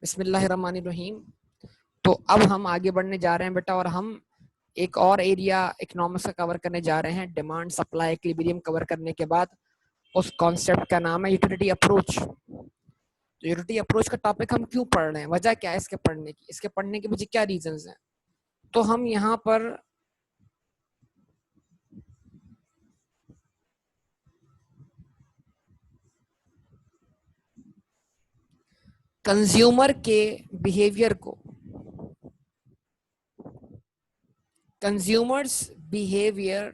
बिस्मिल्लाहिर्रहमानिर्रहीम। तो अब हम आगे बढ़ने जा रहे हैं बेटा, और हम एक और एरिया इकोनॉमिक्स का कवर करने जा रहे हैं। डिमांड सप्लाई इक्विलिब्रियम कवर करने के बाद उस कॉन्सेप्ट का नाम है यूटिलिटी अप्रोच। तो यूटिलिटी अप्रोच का टॉपिक हम क्यों पढ़ रहे हैं, वजह क्या है इसके पढ़ने की, इसके पढ़ने के पीछे क्या रीजंस हैं। तो हम यहाँ पर कंज्यूमर के बिहेवियर को, consumers behaviour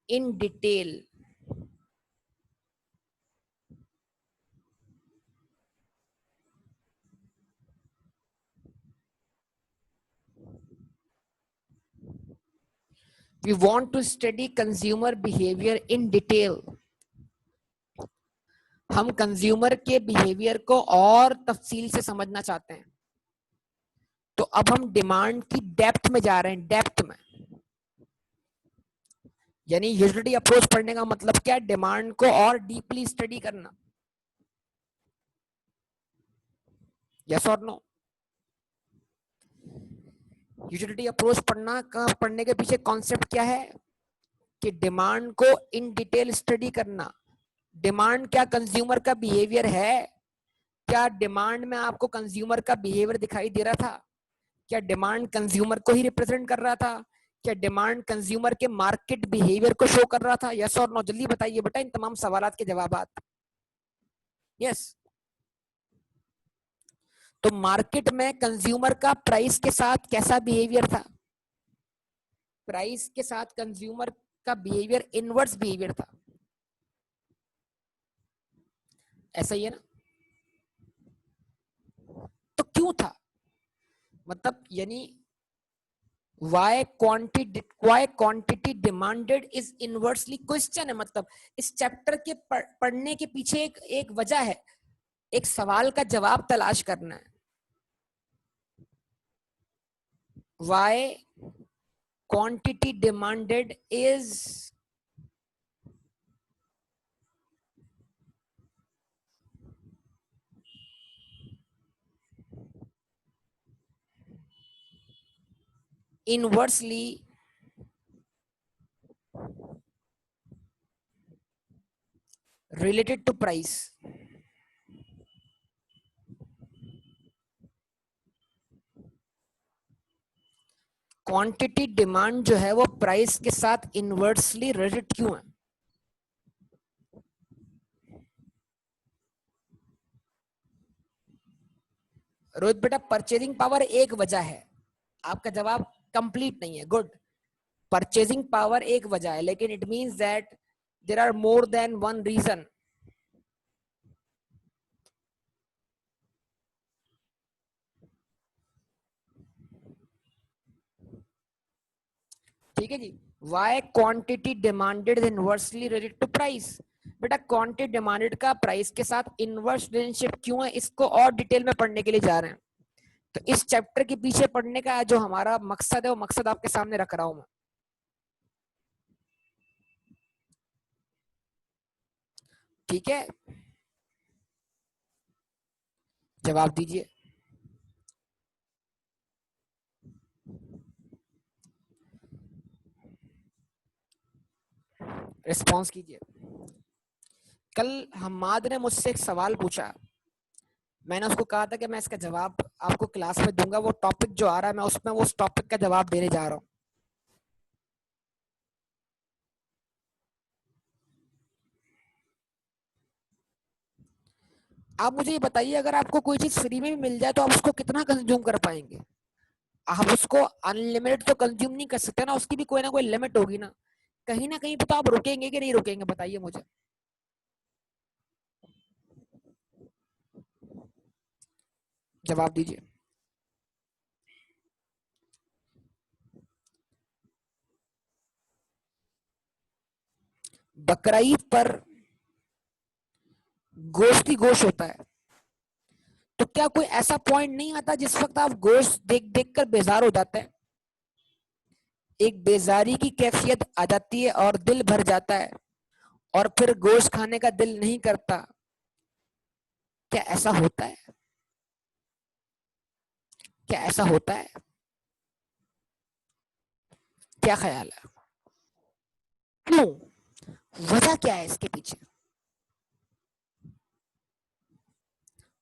in detail we want to study consumer behavior in detail। हम कंज्यूमर के बिहेवियर को और तफसील से समझना चाहते हैं। तो अब हम डिमांड की डेप्थ में जा रहे हैं, डेप्थ में। यानी यूटिलिटी अप्रोच पढ़ने का मतलब क्या है, डिमांड को और डीपली स्टडी करना। यस और नो? यूटिलिटी अप्रोच पढ़ने के पीछे कॉन्सेप्ट क्या है कि डिमांड को इन डिटेल स्टडी करना। डिमांड क्या कंज्यूमर का बिहेवियर है? क्या डिमांड में आपको कंज्यूमर का बिहेवियर दिखाई दे रहा था? क्या डिमांड कंज्यूमर को ही रिप्रेजेंट कर रहा था? क्या डिमांड कंज्यूमर के मार्केट बिहेवियर को शो कर रहा था? यस और नो? जल्दी बताइए बेटा इन तमाम सवालात के जवाब। यस। तो मार्केट में कंज्यूमर का प्राइस के साथ कैसा बिहेवियर था? प्राइस के साथ कंज्यूमर का बिहेवियर इनवर्स बिहेवियर था। ऐसा ही है ना? तो क्यों था, मतलब यानी why quantity demanded is inversely question है। मतलब इस चैप्टर के पढ़ने के पीछे एक वजह है, एक सवाल का जवाब तलाश करना है। why quantity demanded is inversely related to price। Quantity demand जो है वो प्राइस के साथ इनवर्सली रिलेटेड क्यों है? रोहित बेटा, परचेजिंग पावर एक वजह है। आपका जवाब कंप्लीट नहीं है। गुड। परचेजिंग पावर एक वजह है, लेकिन it means that there are more than one reason. ठीक है जी। Why quantity demanded inversely related to price. बेटा क्वांटिटी डिमांडेड का प्राइस के साथ इनवर्स रिलेशनशिप क्यों है, इसको और डिटेल में पढ़ने के लिए जा रहे हैं। तो इस चैप्टर के पीछे पढ़ने का जो हमारा मकसद है, वो मकसद आपके सामने रख रहा हूं मैं। ठीक है, जवाब दीजिए। रिस्पॉन्स कीजिए। कल हमाद ने मुझसे एक सवाल पूछा, मैंने उसको कहा था कि मैं इसका जवाब आपको क्लास में दूंगा। वो टॉपिक जो आ रहा है मैं उसमें उस टॉपिक का जवाब देने जा रहा हूं। आप मुझे ये बताइए, अगर आपको कोई चीज फ्री में भी मिल जाए तो आप उसको कितना कंज्यूम कर पाएंगे? आप उसको अनलिमिटेड तो कंज्यूम नहीं कर सकते ना, उसकी भी कोई ना कोई लिमिट होगी ना। कहीं ना कहीं पे तो आप रुकेंगे कि नहीं रुकेंगे, बताइए मुझे। जवाब दीजिए। बकरीद पर गोश्त ही गोश्त होता है, तो क्या कोई ऐसा पॉइंट नहीं आता जिस वक्त आप गोश्त देख देख कर बेजार हो जाते हैं? एक बेजारी की कैफियत आ जाती है और दिल भर जाता है, और फिर गोश्त खाने का दिल नहीं करता। क्या ऐसा होता है? क्या ऐसा होता है? क्या ख्याल है? क्यों? वजह क्या है इसके पीछे?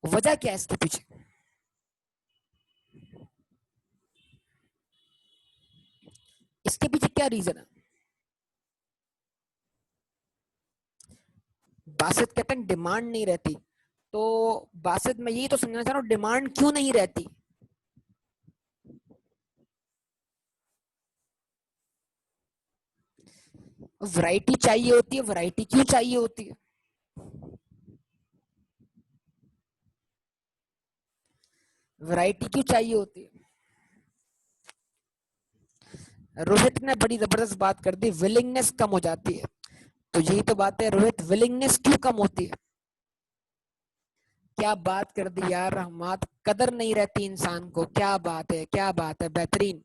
वजह क्या है इसके पीछे? इसके पीछे क्या रीजन है? बासित कहते हैं डिमांड नहीं रहती, तो बासित में यही तो समझना चाह रहा हूँ, डिमांड क्यों नहीं रहती? वैरायटी चाहिए होती है, वैरायटी क्यों चाहिए होती है? वैरायटी क्यों चाहिए होती है? रोहित ने बड़ी जबरदस्त बात कर दी, विलिंगनेस कम हो जाती है। तो यही तो बात है रोहित, विलिंगनेस क्यों कम होती है? क्या बात कर दी यार रहमत, कदर नहीं रहती इंसान को। क्या बात है, क्या बात है, बेहतरीन।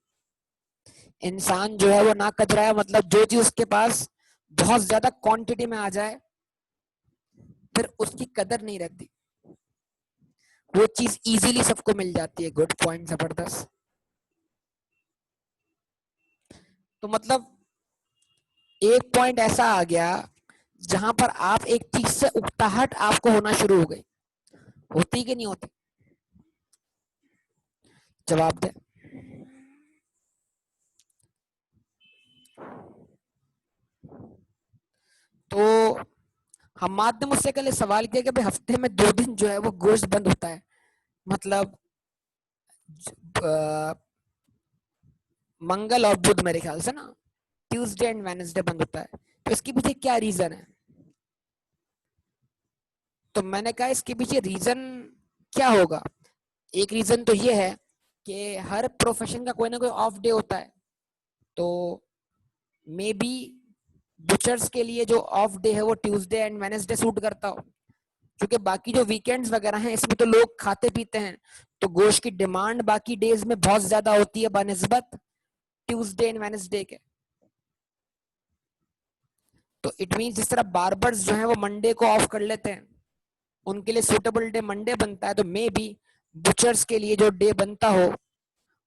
इंसान जो है वो ना कदरा है, मतलब जो चीज उसके पास बहुत ज्यादा क्वांटिटी में आ जाए फिर उसकी कदर नहीं रहती, वो चीज इजीली सबको मिल जाती है। गुड पॉइंट, जबरदस्त। तो मतलब एक पॉइंट ऐसा आ गया जहां पर आप एक चीज से उकताहट आपको होना शुरू हो गई, होती कि नहीं होती? जवाब दे। तो हमाद ने मुझसे कल सवाल किया कि भाई हफ्ते में 2 दिन जो है वो गोश्त बंद होता है, मतलब मंगल और बुध मेरे ख्याल से ना, ट्यूसडे एंड वेडनेसडे बंद होता है, तो इसके पीछे क्या रीजन है? तो मैंने कहा इसके पीछे रीजन क्या होगा? एक रीजन तो ये है कि हर प्रोफेशन का कोई ना कोई ऑफ डे होता है, तो मे बी बुचर्स के लिए जो ऑफ डे है वो ट्यूसडे एंड वेडनेसडे सूट करता हो, क्योंकि बाकी जो वीकेंड्स वगैरह हैं इसमें तो लोग खाते पीते हैं, तो गोश्त की डिमांड बाकी डेज में बहुत ज्यादा होती है बनिस्बत ट्यूसडे एंड वेडनेसडे के। तो इट मीन जिस तरह बार्बर्स जो है वो मंडे को ऑफ कर लेते हैं, उनके लिए सुटेबल डे मंडे बनता है, तो मे बी बुचर्स के लिए जो डे बनता हो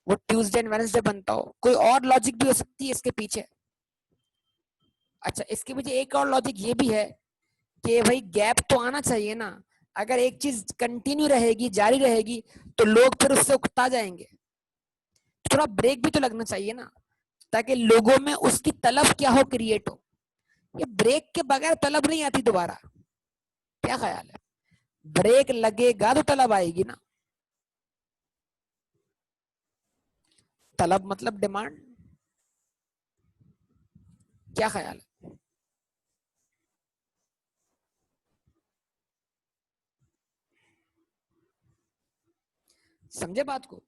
वो ट्यूसडे एंड वेडनेसडे बनता हो। कोई और लॉजिक भी हो सकती है इसके पीछे? अच्छा, इसके पीछे एक और लॉजिक ये भी है कि भाई गैप तो आना चाहिए ना, अगर एक चीज कंटिन्यू रहेगी, जारी रहेगी, तो लोग फिर उससे उकता जाएंगे, थोड़ा ब्रेक भी तो लगना चाहिए ना, ताकि लोगों में उसकी तलब क्या हो, क्रिएट हो। ये ब्रेक के बगैर तलब नहीं आती दोबारा। क्या ख्याल है? ब्रेक लगेगा तो तलब आएगी ना। तलब मतलब डिमांड। क्या ख्याल है? समझे बात को?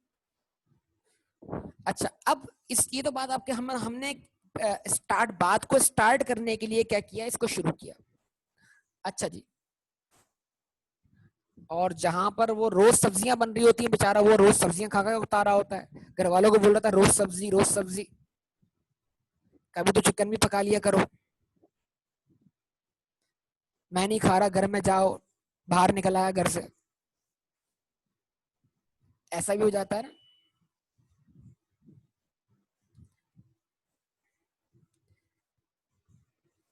अच्छा, अब इस ये तो बात आपके हमने स्टार्ट बात को स्टार्ट करने के लिए क्या किया, इसको शुरू किया। अच्छा जी, और जहां पर वो रोज सब्जियां बन रही होती है, बेचारा वो रोज सब्जियां खा खा उतारा होता है, घर वालों को बोल रहा था रोज सब्जी रोज सब्जी, कभी तो चिकन भी पका लिया करो। मैं नहीं खा रहा, घर में जाओ, बाहर निकल आया घर से, ऐसा भी हो जाता है ना।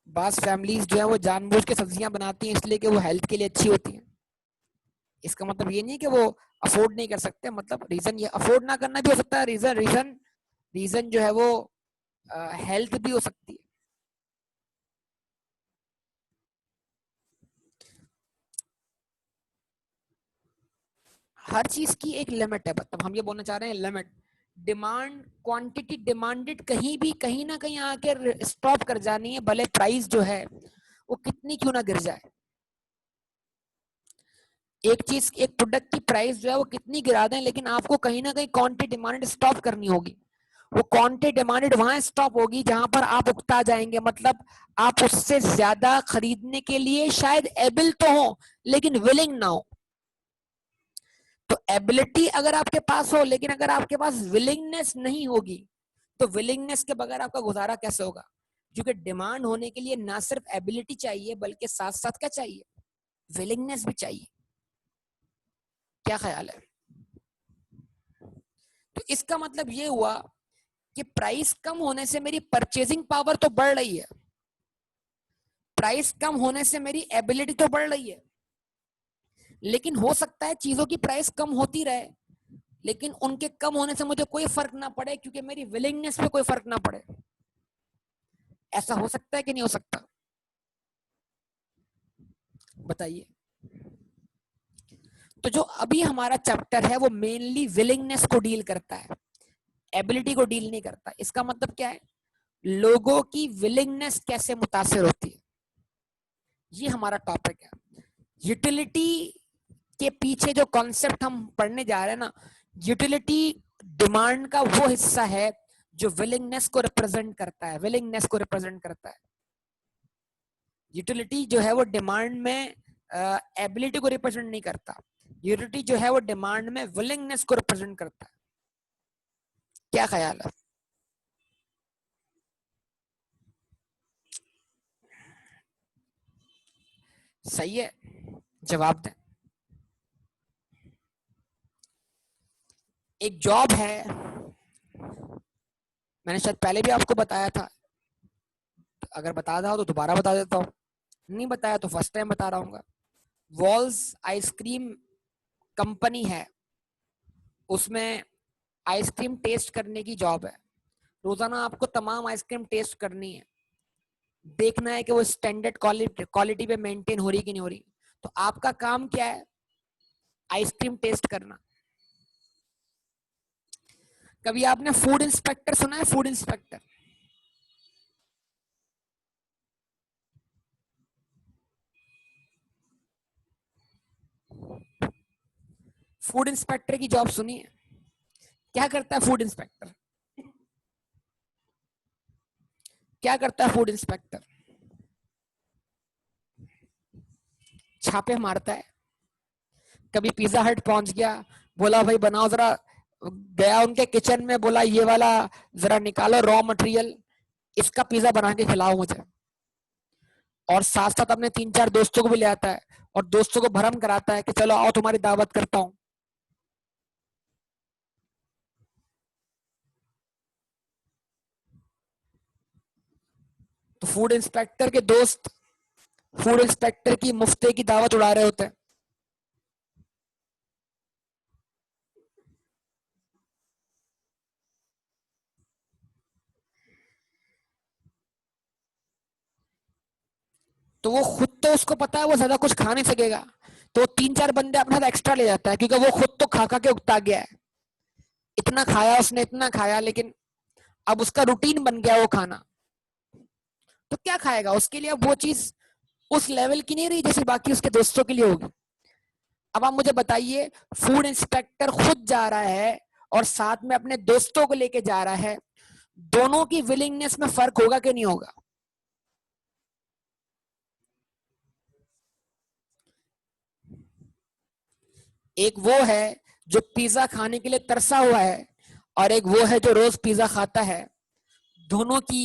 बास फैमिलीज जो है वो जानबूझ के सब्जियां बनाती हैं इसलिए कि वो हेल्थ के लिए अच्छी होती हैं। इसका मतलब ये नहीं कि वो अफोर्ड नहीं कर सकते, मतलब रीजन ये अफोर्ड ना करना भी हो सकता है, रीजन रीजन रीजन जो है वो हेल्थ भी हो सकती है। हर चीज की एक लिमिट है, मतलब हम ये बोलना चाह रहे हैं लिमिट। डिमांड क्वांटिटी डिमांडेड कहीं भी कहीं ना कहीं आकर स्टॉप कर जानी है, भले प्राइस जो है वो कितनी क्यों ना गिर जाए। एक चीज, एक प्रोडक्ट की प्राइस जो है वो कितनी गिरा दें, लेकिन आपको कहीं ना कहीं क्वांटिटी डिमांड स्टॉप करनी होगी। वो क्वांटिटी डिमांडेड वहां स्टॉप होगी जहां पर आप उकता जाएंगे, मतलब आप उससे ज्यादा खरीदने के लिए शायद एबल तो हो लेकिन विलिंग ना हो। तो एबिलिटी अगर आपके पास हो लेकिन अगर आपके पास विलिंगनेस नहीं होगी, तो विलिंगनेस के बगैर आपका गुजारा कैसे होगा? क्योंकि डिमांड होने के लिए ना सिर्फ एबिलिटी चाहिए बल्कि साथ साथ क्या चाहिए, विलिंगनेस भी चाहिए। क्या ख्याल है? तो इसका मतलब ये हुआ कि प्राइस कम होने से मेरी परचेजिंग पावर तो बढ़ रही है, प्राइस कम होने से मेरी एबिलिटी तो बढ़ रही है, लेकिन हो सकता है चीजों की प्राइस कम होती रहे लेकिन उनके कम होने से मुझे कोई फर्क ना पड़े क्योंकि मेरी विलिंगनेस पे कोई फर्क ना पड़े। ऐसा हो सकता है कि नहीं हो सकता? बताइए। तो जो अभी हमारा चैप्टर है वो मेनली विलिंगनेस को डील करता है, एबिलिटी को डील नहीं करता। इसका मतलब क्या है, लोगों की विलिंगनेस कैसे मुतासिर होती है, ये हमारा टॉपिक है। यूटिलिटी के पीछे जो कॉन्सेप्ट हम पढ़ने जा रहे हैं ना, यूटिलिटी डिमांड का वो हिस्सा है जो विलिंगनेस को रिप्रेजेंट करता है, विलिंगनेस को रिप्रेजेंट करता है। यूटिलिटी जो है वो डिमांड में एबिलिटी को रिप्रेजेंट नहीं करता, यूटिलिटी जो है वो डिमांड में विलिंगनेस को रिप्रेजेंट करता है। क्या ख्याल है? सही है, जवाब दें। एक जॉब है, मैंने शायद पहले भी आपको बताया था, अगर बता रहा हो तो दोबारा बता देता हूँ, नहीं बताया तो फर्स्ट टाइम बता रहा हूँ। वॉल्स आइसक्रीम कंपनी है, उसमें आइसक्रीम टेस्ट करने की जॉब है। रोजाना आपको तमाम आइसक्रीम टेस्ट करनी है, देखना है कि वो स्टैंडर्ड क्वालिटी पे मेंटेन हो रही कि नहीं हो रही। तो आपका काम क्या है, आइसक्रीम टेस्ट करना। कभी आपने फूड इंस्पेक्टर सुना है? फूड इंस्पेक्टर, फूड इंस्पेक्टर की जॉब सुनी है? क्या करता है फूड इंस्पेक्टर? क्या करता है फूड इंस्पेक्टर? छापे मारता है। कभी पिज्जा हट पहुंच गया, बोला भाई बनाओ जरा, गया उनके किचन में, बोला ये वाला जरा निकालो रॉ मटेरियल, इसका पिज्जा बना के खिलाओ मुझे। और साथ साथ अपने 3-4 दोस्तों को भी ले आता है और दोस्तों को भरम कराता है कि चलो आओ तुम्हारी दावत करता हूं। तो फूड इंस्पेक्टर के दोस्त फूड इंस्पेक्टर की मुफ्ते की दावत उड़ा रहे होते हैं। तो वो खुद तो, उसको पता है वो ज्यादा कुछ खा नहीं सकेगा, तो 3-4 बंदे अपने साथ एक्स्ट्रा ले जाता है क्योंकि वो खुद तो खा खा के उगता गया है। इतना खाया उसने, इतना खाया, लेकिन अब उसका रूटीन बन गया वो खाना। तो क्या खाएगा, उसके लिए अब वो चीज उस लेवल की नहीं रही जैसे बाकी उसके दोस्तों के लिए होगी। अब आप मुझे बताइए, फूड इंस्पेक्टर खुद जा रहा है और साथ में अपने दोस्तों को लेके जा रहा है, दोनों की विलिंगनेस में फर्क होगा कि नहीं होगा? एक वो है जो पिज्जा खाने के लिए तरसा हुआ है और एक वो है जो रोज पिज्जा खाता है, दोनों की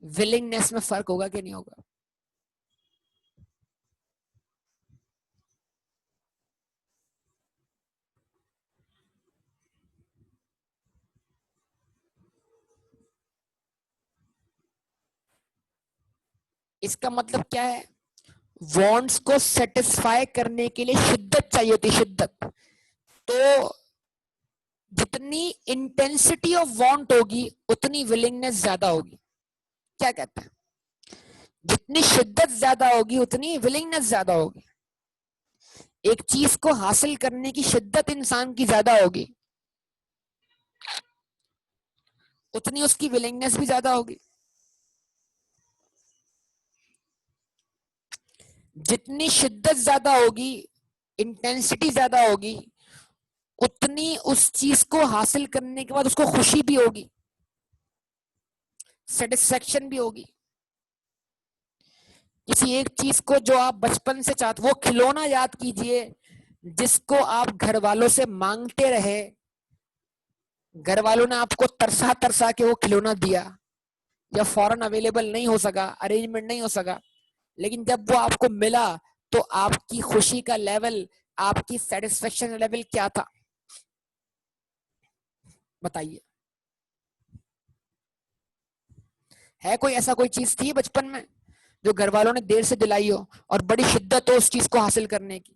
विलिंगनेस में फर्क होगा कि नहीं होगा? इसका मतलब क्या है, वांट्स को सेटिस्फाई करने के लिए शिद्दत चाहिए होती, शिद्दत। तो जितनी इंटेंसिटी ऑफ वांट होगी उतनी विलिंगनेस ज्यादा होगी। क्या कहते हैं? जितनी शिद्दत ज्यादा होगी उतनी विलिंगनेस ज्यादा होगी। एक चीज को हासिल करने की शिद्दत इंसान की ज्यादा होगी, उतनी उसकी विलिंगनेस भी ज्यादा होगी। जितनी शिद्दत ज्यादा होगी, इंटेंसिटी ज्यादा होगी, उतनी उस चीज को हासिल करने के बाद उसको खुशी भी होगी, सेटिस्फेक्शन भी होगी। किसी एक चीज को जो आप बचपन से चाहते, वो खिलौना याद कीजिए जिसको आप घर वालों से मांगते रहे, घर वालों ने आपको तरसा तरसा के वो खिलौना दिया, या फौरन अवेलेबल नहीं हो सका, अरेंजमेंट नहीं हो सका, लेकिन जब वो आपको मिला तो आपकी खुशी का लेवल, आपकी सेटिस्फेक्शन लेवल क्या था? बताइए। है कोई ऐसा कोई चीज थी बचपन में जो घर वालों ने देर से दिलाई हो और बड़ी शिद्दत हो उस चीज को हासिल करने की?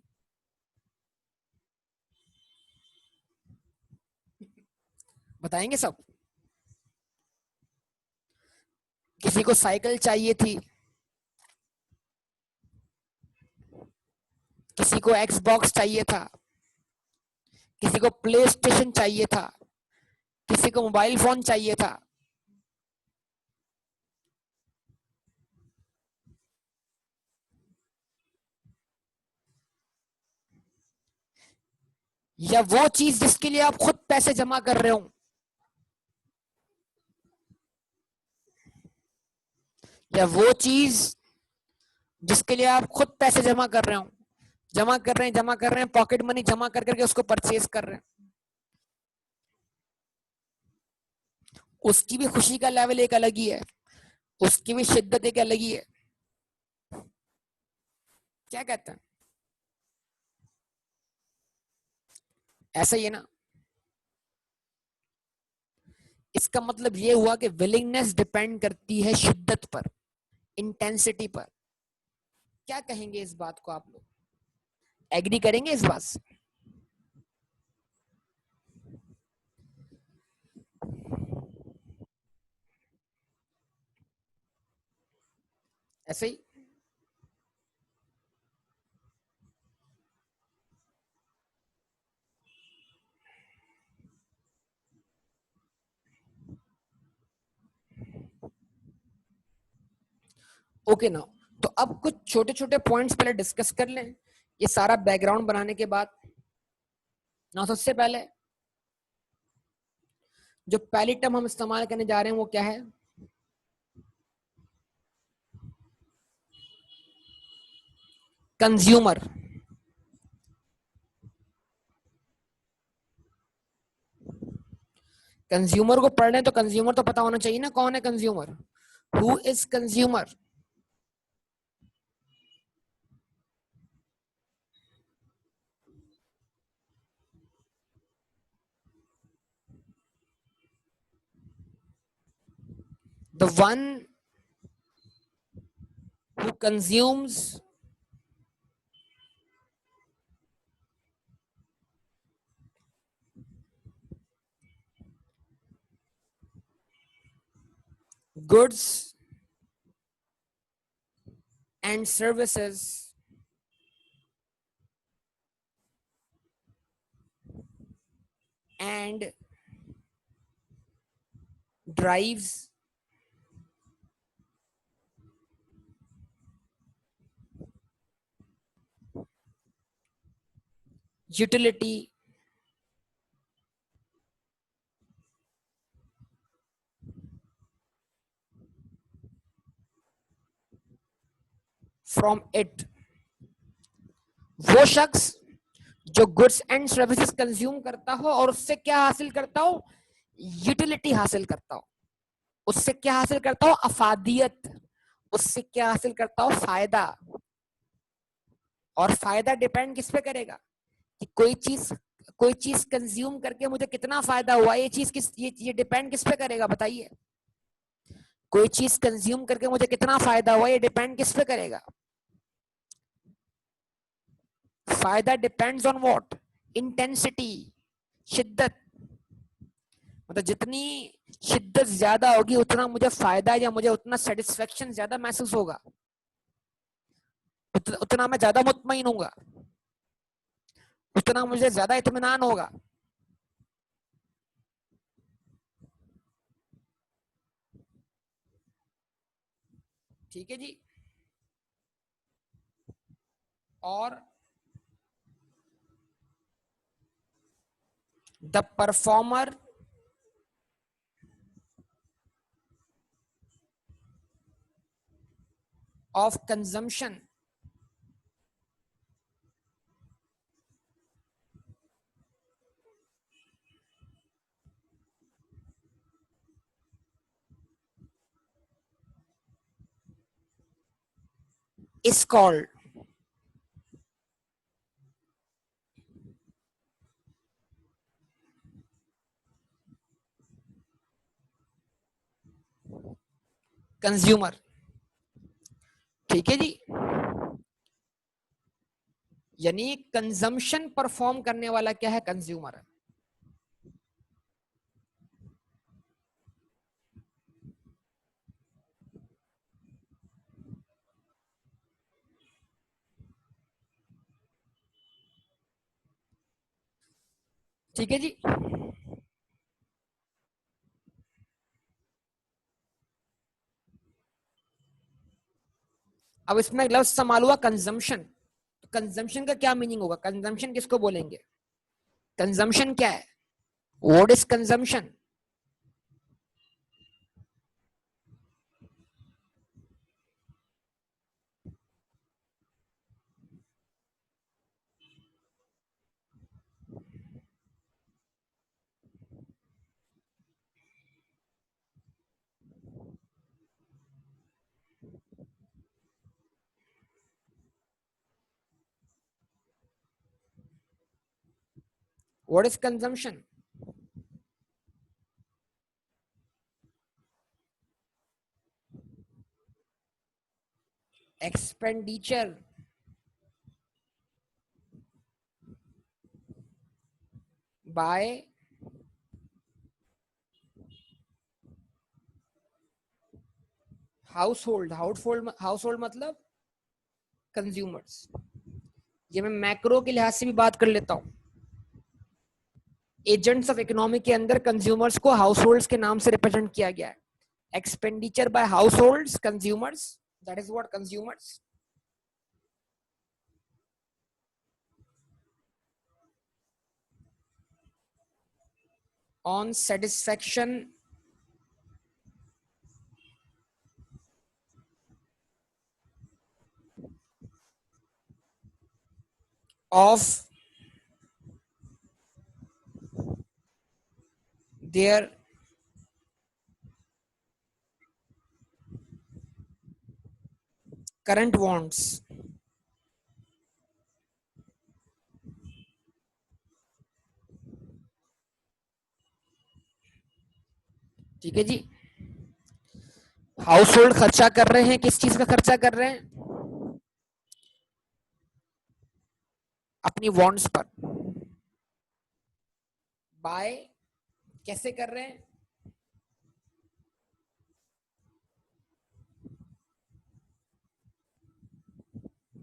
बताएंगे सब। किसी को साइकिल चाहिए थी, किसी को एक्सबॉक्स चाहिए था, किसी को प्ले स्टेशन चाहिए था, किसी को मोबाइल फोन चाहिए था। या वो चीज जिसके लिए आप खुद पैसे जमा कर रहे हो, या वो चीज जिसके लिए आप खुद पैसे जमा कर रहे हो, जमा कर रहे हैं, जमा कर रहे हैं, पॉकेट मनी जमा कर करके उसको परचेज कर रहे हैं, उसकी भी खुशी का लेवल एक अलग ही है, उसकी भी शिद्दत एक अलग ही है। क्या कहते हैं? ऐसा ही है ना? इसका मतलब ये हुआ कि विलिंगनेस डिपेंड करती है शिद्दत पर, इंटेंसिटी पर। क्या कहेंगे इस बात को आप लोग? एग्री करेंगे इस बात से? ऐसे ही। ओके ना, तो अब कुछ छोटे छोटे पॉइंट्स पहले डिस्कस कर लें, ये सारा बैकग्राउंड बनाने के बाद ना। सबसे पहले जो पहली टर्म हम इस्तेमाल करने जा रहे हैं वो क्या है? कंज्यूमर। कंज्यूमर को पढ़ रहे हैं तो कंज्यूमर तो पता होना चाहिए ना, कौन है consumer? Who is consumer? The one who consumes goods and services and drives utility from it। वो शख्स जो गुड्स एंड सर्विसेज कंज्यूम करता हो और उससे क्या हासिल करता हो? यूटिलिटी हासिल करता हो। उससे क्या हासिल करता हो? अफादियत। उससे क्या हासिल करता हो? फायदा। और फायदा डिपेंड किस पे करेगा? कि कोई चीज कंज्यूम करके मुझे कितना फायदा हुआ, ये चीज किस ये डिपेंड किस पे करेगा? बताइए। कोई चीज कंज्यूम करके मुझे कितना फायदा हुआ, ये डिपेंड किस पे करेगा? फायदा डिपेंड्स ऑन व्हाट? इंटेंसिटी, शिद्दत। मतलब जितनी शिद्दत ज्यादा होगी उतना मुझे फायदा या मुझे उतना सेटिस्फेक्शन ज्यादा महसूस होगा, उतना मैं ज्यादा मुतमईन हूँ, उतना मुझे ज्यादा इत्मीनान होगा। ठीक है जी। और the performer of consumption is called consumer. ठीक है जी, यानी कंजम्पशन परफॉर्म करने वाला क्या है? कंज्यूमर। ठीक है जी, अब इसमें लफ्ज संभाल हुआ कंजम्पशन। तो कंजम्पशन का क्या मीनिंग होगा? कंजम्पशन किसको बोलेंगे? कंजम्पशन क्या है? What is consumption? What is consumption? Expenditure bye household. Household मतलब कंज्यूमर्स। ये मैं मैक्रो के लिहाज से भी बात कर लेता हूं। एजेंट्स ऑफ इकोनॉमी के अंदर कंज्यूमर्स को हाउसहोल्ड्स के नाम से रिप्रेजेंट किया गया है। Expenditure bye households, consumers, that is what consumers. On satisfaction of their current wants। ठीक है जी, हाउस होल्ड खर्चा कर रहे हैं, किस चीज का खर्चा कर रहे हैं? अपनी वॉन्ट्स पर। बाय कैसे कर रहे हैं?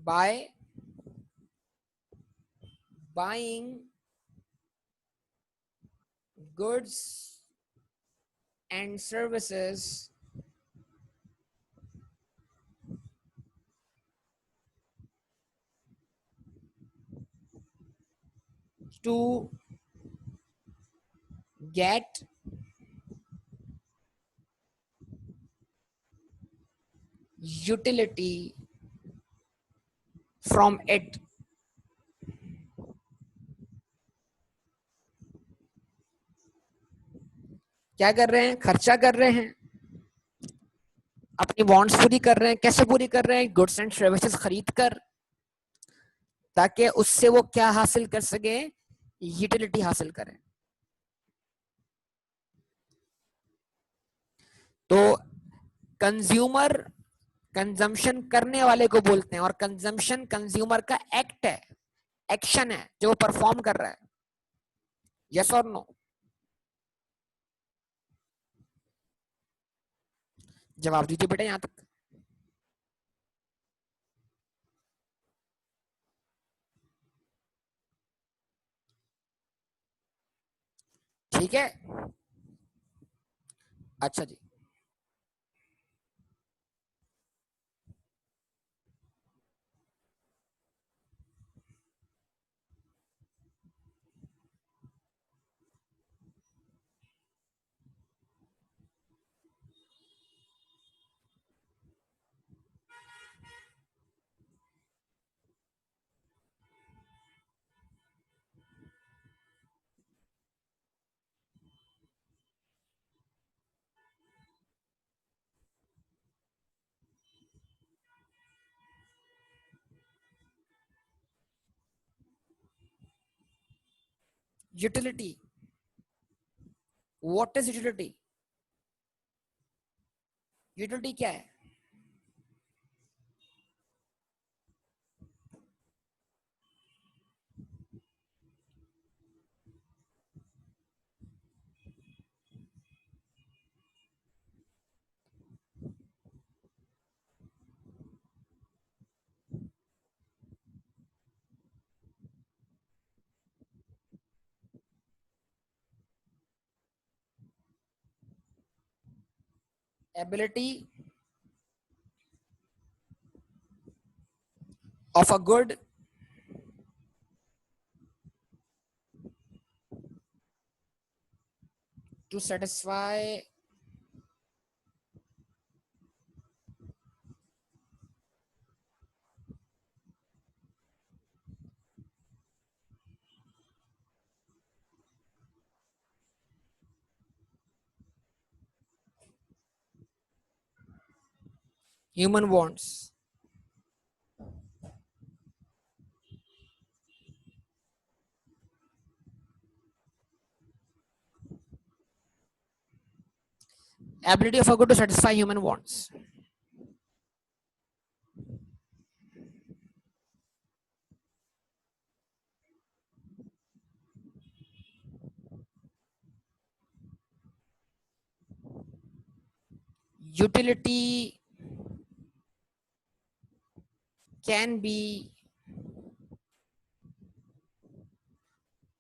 By buying goods and services to get utility from it. क्या कर रहे हैं? खर्चा कर रहे हैं, अपनी वॉन्ट्स पूरी कर रहे हैं। कैसे पूरी कर रहे हैं? गुड्स एंड सर्विसेज खरीद कर, ताकि उससे वो क्या हासिल कर सके? यूटिलिटी हासिल करें। तो कंज्यूमर कंजम्पशन करने वाले को बोलते हैं, और कंजम्पशन कंज्यूमर का एक्ट है, एक्शन है जो परफॉर्म कर रहा है। यस और नो? जवाब दीजिए बेटा यहां तक। ठीक है, अच्छा जी, Utility. What is utility? Utility क्या है? Ability of a good to satisfy human wants. Ability of a good to satisfy human wants. Utility can be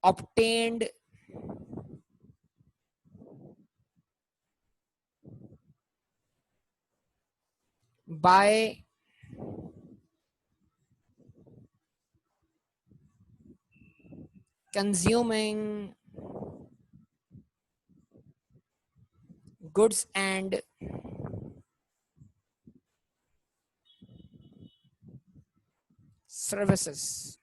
obtained by consuming goods and services.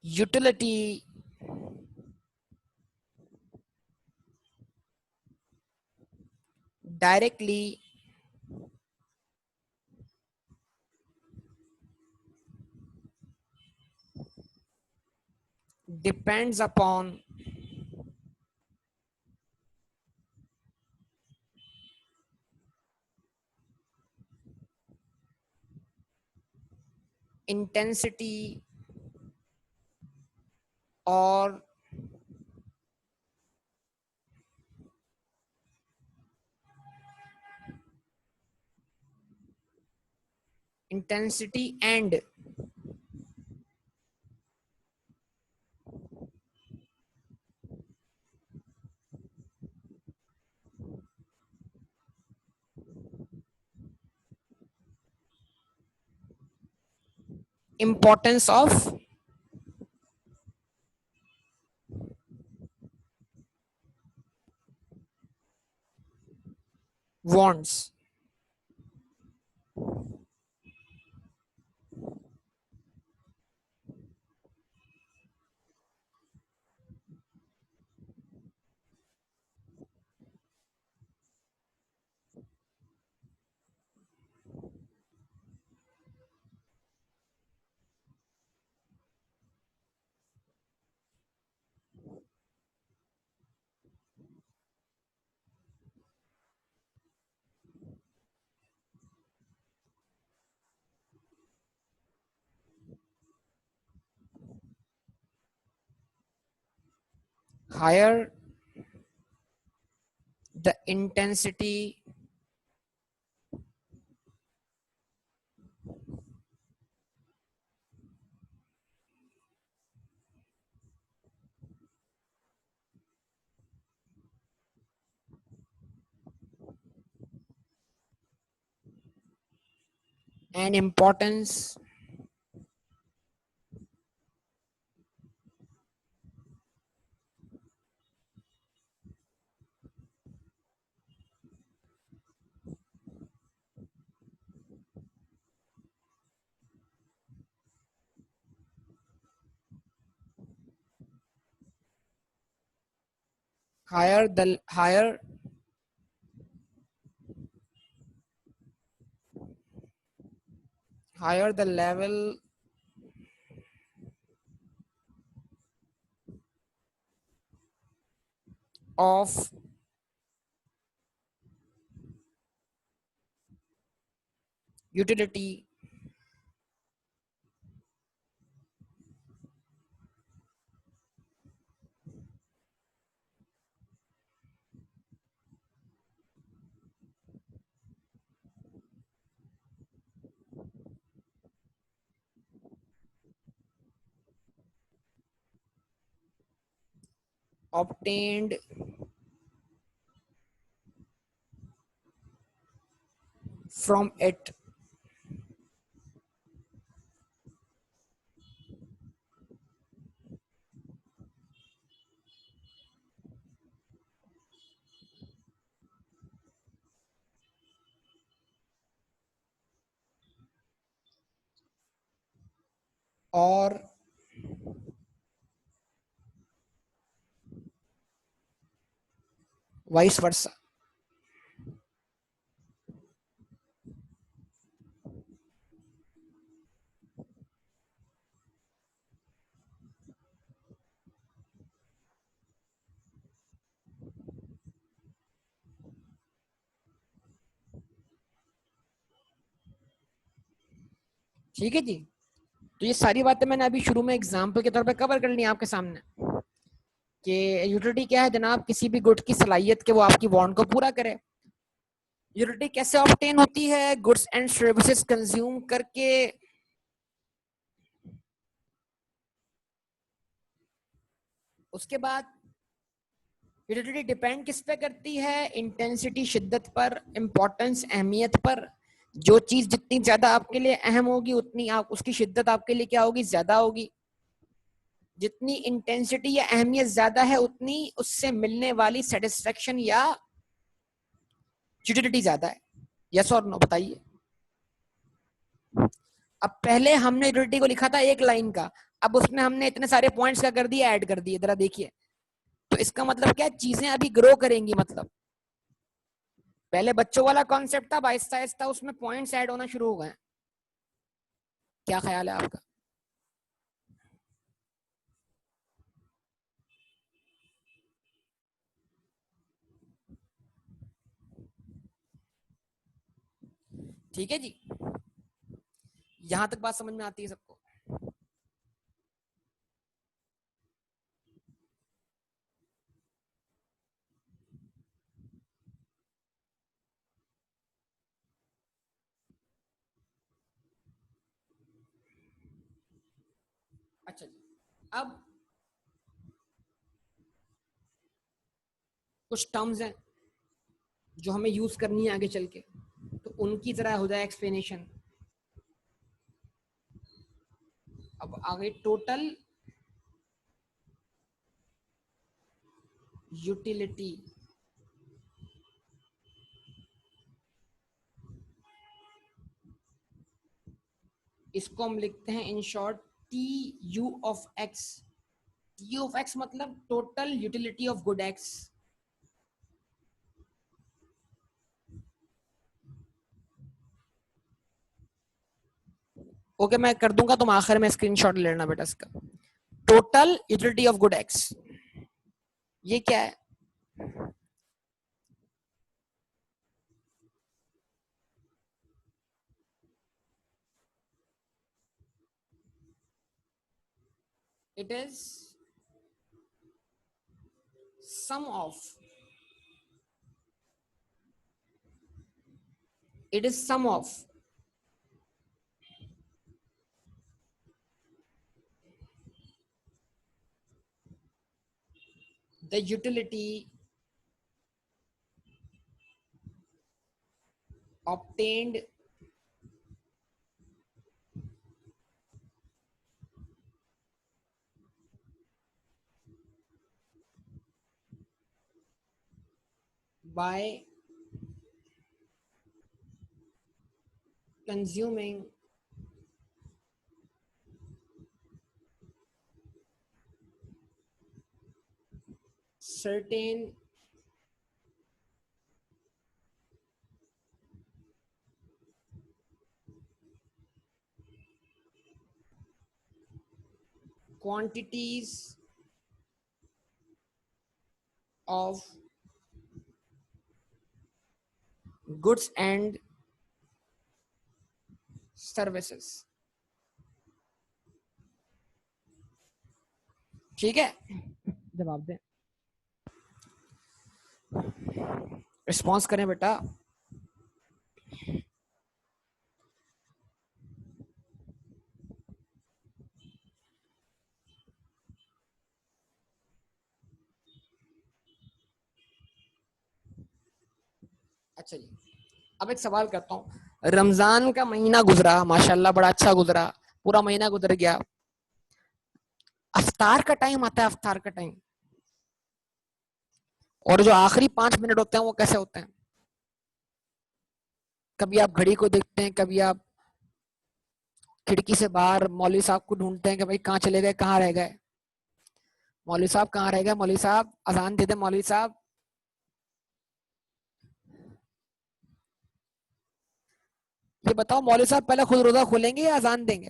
Utility directly depends upon intensity or intensity and importance of wants. Higher the intensity and importance higher higher the level of utility obtained from it or vice versa. ठीक है जी। तो ये सारी बातें मैंने अभी शुरू में एग्जाम्पल के तौर पे कवर कर ली आपके सामने कि यूटिलिटी क्या है जनाब, किसी भी गुड की सलाहियत के वो आपकी वांट को पूरा करे। यूटिलिटी कैसे ऑब्टेन होती है? गुड्स एंड सर्विसेज कंज्यूम करके। उसके बाद यूटिलिटी डिपेंड किस पे करती है? इंटेंसिटी, शिद्दत पर, इंपॉर्टेंस, अहमियत पर। जो चीज जितनी ज्यादा आपके लिए अहम होगी उतनी आप उसकी शिद्दत आपके लिए क्या होगी? ज्यादा होगी। जितनी इंटेंसिटी या अहमियत ज्यादा है उतनी उससे मिलने वाली सेटिस्फेक्शन या यूटिलिटी ज्यादा है। यस और नो बताइए। अब पहले हमने यूटिलिटी को लिखा था एक लाइन का, अब उसमें हमने इतने सारे पॉइंट्स का कर दिया, ऐड कर दिए। जरा देखिए, तो इसका मतलब क्या, चीजें अभी ग्रो करेंगी। मतलब पहले बच्चों वाला कॉन्सेप्ट था, आहिस्ता आहिस्ता उसमें पॉइंट्स ऐड होना शुरू हो गए। क्या ख्याल है आपका? ठीक है जी, यहां तक बात समझ में आती है सबको? अच्छा जी, अब कुछ टर्म्स हैं जो हमें यूज करनी है आगे चल के, तो उनकी जरा हो जाए एक्सप्लेनेशन। अब आगे टोटल यूटिलिटी, इसको हम लिखते हैं in short T U of X. T of X मतलब total utility of good X. Okay, मैं कर दूंगा, तुम आखिर में स्क्रीनशॉट ले लेना बेटा इसका। Total utility of good X, ये क्या है? It is sum of, it is sum of the utility obtained by consuming certain quantities of goods and services। ठीक है, जवाब दें, रिस्पॉन्स करें बेटा। अच्छा जी, अब एक सवाल करता हूँ। रमजान का महीना गुजरा, माशाल्लाह बड़ा अच्छा गुजरा, पूरा महीना गुजर गया। अफ्तार का टाइम आता है, अफ्तार का टाइम, और जो आखिरी 5 मिनट होते हैं वो कैसे होते हैं? कभी आप घड़ी को देखते हैं, कभी आप खिड़की से बाहर मौलवी साहब को ढूंढते हैं कि भाई कहाँ चले गए, कहाँ रह गए, मौलवी साहब कहाँ रह गए, मौलवी साहब अजान दे दे, मौलवी साहब। ये बताओ मौलवी साहब पहले खुद रोजा खोलेंगे या अजान देंगे?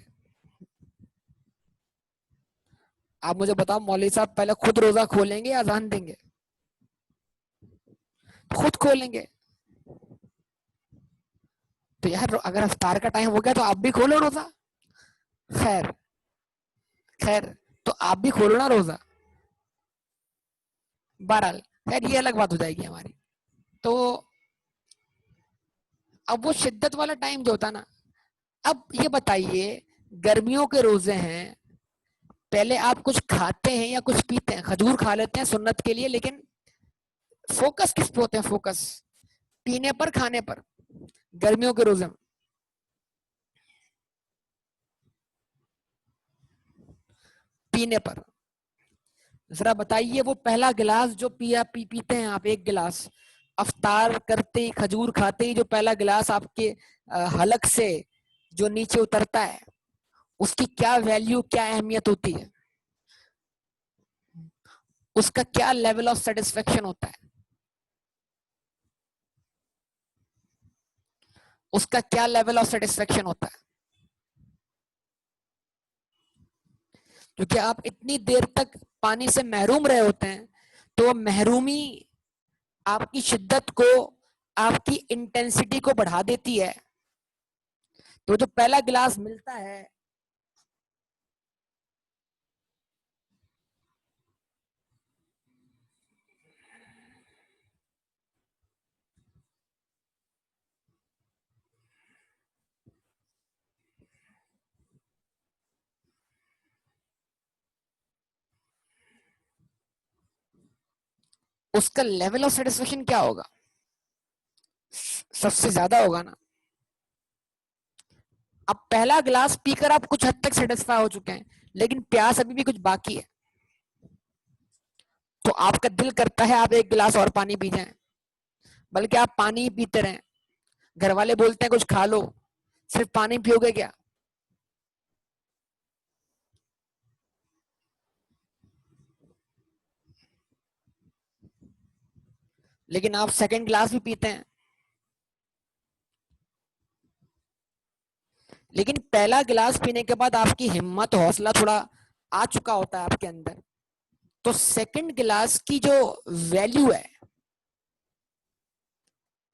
आप मुझे बताओ, मौलवी साहब पहले खुद रोजा खोलेंगे या अजान देंगे? खुद खोलेंगे। तो यार अगर अफ्तार का टाइम हो गया तो आप भी खोलो रोजा। खैर खैर, तो आप भी खोलो ना रोजा। बहरहाल, खैर ये अलग बात हो जाएगी हमारी। तो अब वो शिद्दत वाला टाइम जो होता ना, अब ये बताइए, गर्मियों के रोजे हैं, पहले आप कुछ खाते हैं या कुछ पीते हैं? खजूर खा लेते हैं सुन्नत के लिए, लेकिन फोकस किस पे होते हैं? फोकस पीने पर, खाने पर, गर्मियों के रोजे में पीने पर। जरा बताइए, वो पहला गिलास जो पीते हैं आप, एक गिलास अफ्तार करते ही, खजूर खाते ही, जो पहला गिलास आपके हलक से जो नीचे उतरता है, उसकी क्या वैल्यू, क्या अहमियत होती है? उसका क्या लेवल ऑफ सेटिस्फेक्शन होता है? उसका क्या लेवल ऑफ सेटिस्फेक्शन होता है? क्योंकि आप इतनी देर तक पानी से महरूम रहे होते हैं, तो वो महरूमी आपकी शिद्दत को, आपकी इंटेंसिटी को बढ़ा देती है। तो जो पहला गिलास मिलता है, उसका लेवल ऑफ सेटिस्फेक्शन क्या होगा? सबसे ज्यादा होगा ना। अब पहला गिलास पीकर आप कुछ हद तक सेटिस्फाई हो चुके हैं, लेकिन प्यास अभी भी कुछ बाकी है, तो आपका दिल करता है आप एक गिलास और पानी पी जाएं, बल्कि आप पानी ही पीते रहें। घर वाले बोलते हैं कुछ खा लो, सिर्फ पानी पियोगे क्या? लेकिन आप सेकंड गिलास भी पीते हैं। लेकिन पहला गिलास पीने के बाद आपकी हिम्मत, हौसला थोड़ा आ चुका होता है आपके अंदर, तो सेकंड गिलास की जो वैल्यू है,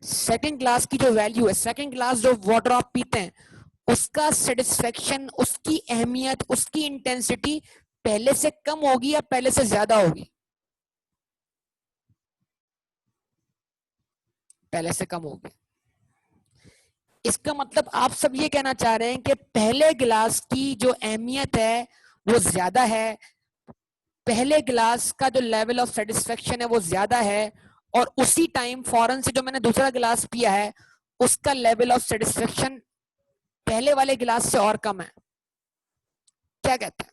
सेकंड ग्लास की जो वैल्यू है, सेकंड ग्लास जो वाटर आप पीते हैं, उसका सेटिस्फेक्शन, उसकी अहमियत, उसकी इंटेंसिटी पहले से कम होगी या पहले से ज्यादा होगी? पहले से कम होगी। इसका मतलब आप सब ये कहना चाह रहे हैं कि पहले गिलास की जो अहमियत है वो ज्यादा है, पहले गिलास का जो लेवल ऑफ सेटिस्फेक्शन है वो ज्यादा है, और उसी टाइम फौरन से जो मैंने दूसरा गिलास पिया है, उसका लेवल ऑफ सेटिस्फेक्शन पहले वाले गिलास से और कम है। क्या कहते हैं?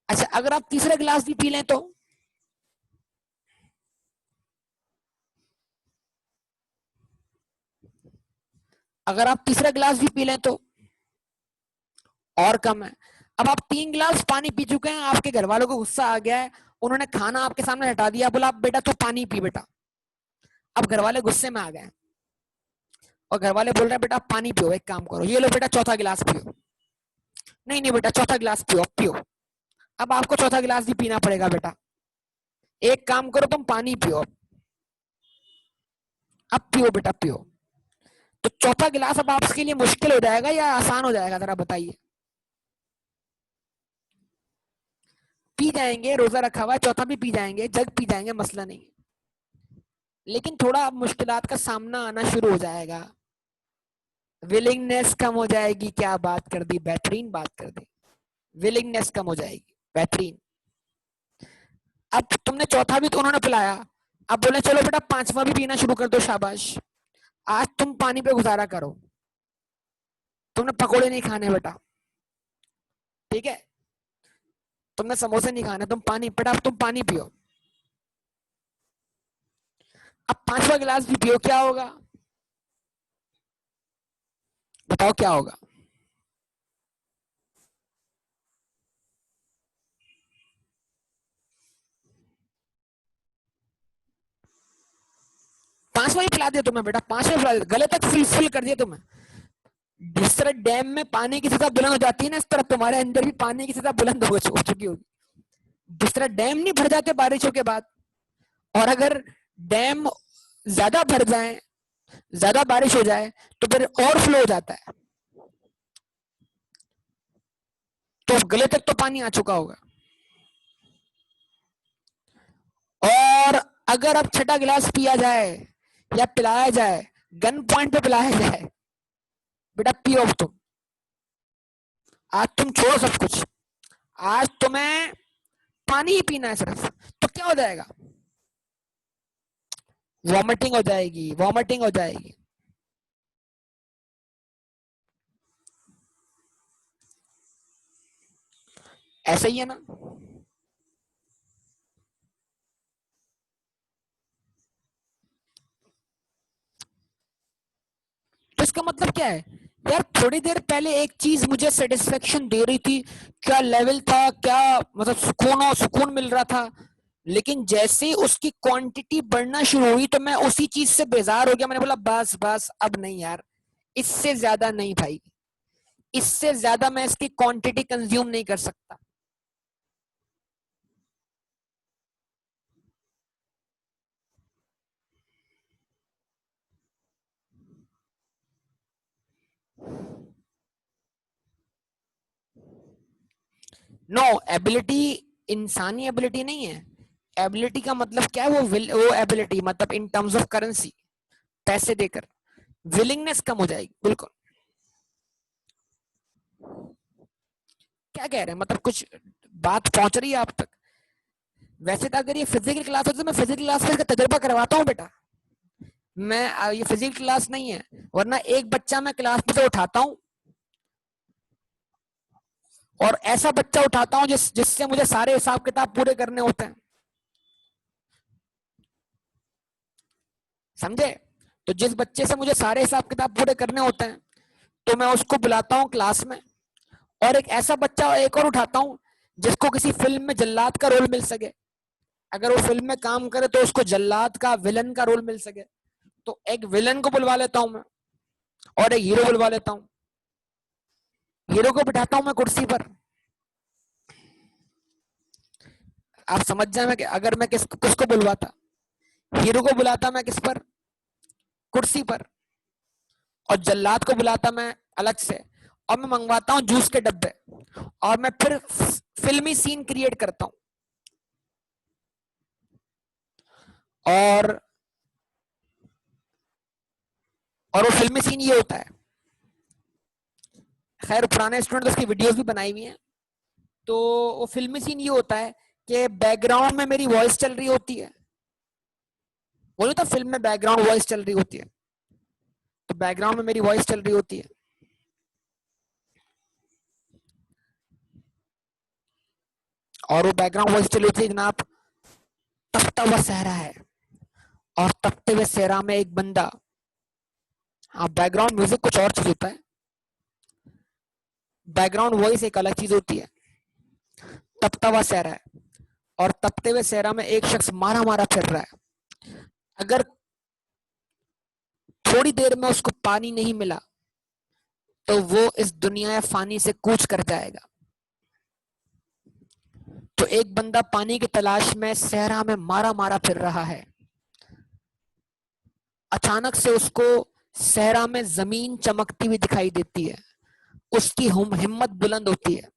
अच्छा, अगर आप तीसरा गिलास भी पी लें तो? अगर आप तीसरा गिलास भी पी लें तो और कम है। अब आप 3 गिलास पानी पी चुके हैं, आपके घर वालों को गुस्सा आ गया है, उन्होंने खाना आपके सामने हटा दिया, बोला बेटा तू पानी पी बेटा। अब घर वाले गुस्से में आ गए और घर वाले बोल रहे हैं बेटा पानी पियो, एक काम करो, ये लो बेटा चौथा गिलास पियो। नहीं नहीं बेटा, चौथा गिलास पियो, पियो। अब आपको चौथा गिलास भी पीना पड़ेगा बेटा। एक काम करो, तुम पानी पियो, अब पियो बेटा, पियो। तो चौथा गिलास अब आपके लिए मुश्किल हो जाएगा या आसान हो जाएगा, जरा बताइए। पी जाएंगे, रोजा रखा हुआ है, चौथा भी पी जाएंगे, जग पी जाएंगे, मसला नहीं। लेकिन थोड़ा अब मुश्किलात का सामना आना शुरू हो जाएगा, विलिंगनेस कम हो जाएगी। क्या बात कर दी, बेहतरीन बात कर दी। विलिंगनेस कम हो जाएगी, बेहतरीन। अब तुमने चौथा भी तो उन्होंने पिलाया, अब बोले चलो बेटा पांचवा भी पीना शुरू कर दो, शाबाश। आज तुम पानी पे गुजारा करो, तुमने पकोड़े नहीं खाने बेटा, ठीक है, तुमने समोसे नहीं खाने, तुम पानी, बेटा अब तुम पानी पियो। अब पांचवा गिलास भी पियो, क्या होगा बताओ, क्या होगा। पांचवा ही पिला दिया तुम्हें बेटा, पांचवा पिला दिया, गले तक फुल कर दिया तुम्हें। जिस तरह डैम में पानी की सतह बुलंद हो जाती है ना, इस तरह तुम्हारे अंदर भी पानी की सतह बुलंद हो चुकी होगी। जिस तरह डैम नहीं भर जाते बारिशों के बाद, और अगर डैम ज्यादा भर जाए, ज्यादा बारिश हो जाए, तो फिर और फ्लो हो जाता है, तो गले तक तो पानी आ चुका होगा। और अगर अब छठा गिलास पिया जाए या पिलाया जाए, गन पॉइंट पे पिलाया जाए, बेटा पियो अब तुम, आज तुम छोड़ो सब कुछ, आज तुम्हें पानी ही पीना है सिर्फ। तो क्या हो जाएगा, वॉमिटिंग हो जाएगी, वॉमिटिंग हो जाएगी। ऐसा ही है ना। तो इसका मतलब क्या है यार, थोड़ी देर पहले एक चीज मुझे सेटिस्फेक्शन दे रही थी, क्या लेवल था, क्या मतलब सुकून और सुकून मिल रहा था, लेकिन जैसे ही उसकी क्वांटिटी बढ़ना शुरू हुई तो मैं उसी चीज से बेजार हो गया। मैंने बोला बस बस, अब नहीं यार, इससे ज्यादा नहीं भाई, इससे ज्यादा मैं इसकी क्वांटिटी कंज्यूम नहीं कर सकता। नो, एबिलिटी इंसानी एबिलिटी नहीं है। एबिलिटी का मतलब क्या है, वो एबिलिटी मतलब इन टर्म्स ऑफ करेंसी, पैसे देकर विलिंगनेस कम हो जाएगी, बिल्कुल। क्या कह रहे हैं, मतलब कुछ बात पहुंच रही है आप तक। वैसे तो अगर ये फिजिकल क्लास होती तो मैं फिजिकल क्लास में इसका तजुर्बा करवाता हूँ बेटा। मैं ये फिजिकल क्लास नहीं है, वरना एक बच्चा मैं क्लास में से उठाता हूँ, और ऐसा बच्चा उठाता हूँ जिससे मुझे सारे हिसाब किताब पूरे करने होते हैं, समझे। तो जिस बच्चे से मुझे सारे हिसाब किताब पूरे करने होते हैं, तो मैं उसको बुलाता हूँ क्लास में, और एक ऐसा बच्चा एक और उठाता हूँ जिसको किसी फिल्म में जल्लाद का रोल मिल सके, अगर वो फिल्म में काम करे तो उसको जल्लाद का, विलन का रोल मिल सके। तो एक विलन को बुलवा लेता हूं मैं, और एक हीरो बुलवा लेता हूं। हीरो को बिठाता हूं मैं कुर्सी पर, आप समझ जाए मैं अगर मैं किसको बुलवाता, हीरो को बुलाता मैं किस पर, कुर्सी पर, और जल्लाद को बुलाता मैं अलग से, और मैं मंगवाता हूं जूस के डब्बे, और मैं फिर फिल्मी सीन क्रिएट करता हूं। और वो फिल्मी सीन ये होता है, खैर पुराने स्टूडेंट तो उसकी वीडियोस भी बनाई हुई हैं। तो वो फिल्मी सीन ये होता है कि बैकग्राउंड में मेरी वॉइस चल रही होती है, बोलो तो फिल्म में बैकग्राउंड वॉइस चल रही होती है, तो बैकग्राउंड में मेरी वॉइस चल रही होती है, और वो बैकग्राउंड वॉइस चली होती है जनाब, तपता हुआ सहरा है, और तपते हुए सहरा में एक बंदा। हाँ, बैकग्राउंड म्यूजिक कुछ और चीज होता है, बैकग्राउंड वॉइस एक अलग चीज होती है। तपता हुआ सहरा है, और तपते हुए सहरा में एक शख्स मारा मारा फिर रहा है, अगर थोड़ी देर में उसको पानी नहीं मिला तो वो इस दुनिया फानी से कूच कर जाएगा। तो एक बंदा पानी की तलाश में सहरा में मारा मारा फिर रहा है। अचानक से उसको सहरा में जमीन चमकती हुई दिखाई देती है। उसकी हिम्मत बुलंद होती है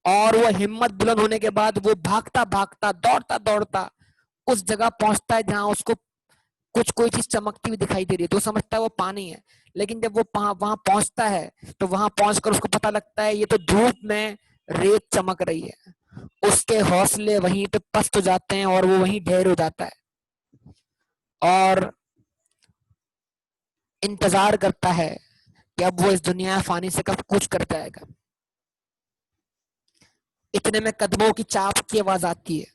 और वो हिम्मत बुलंद होने के बाद वो भागता भागता दौड़ता दौड़ता उस जगह पहुंचता है जहां उसको कुछ कोई चीज चमकती हुई दिखाई दे रही है। तो समझता है वो पानी है, लेकिन जब वो वहां पहुंचता है तो वहां पहुंचकर उसको पता लगता है ये तो धूप में रेत चमक रही है। उसके हौसले वहीं पे पस्त हो जाते हैं और वो वहीं ढेर हो जाता है और इंतजार करता है कि अब वो इस दुनिया फानी से कब कुछ कर जाएगा। इतने में कदमों की चाप की आवाज आती है,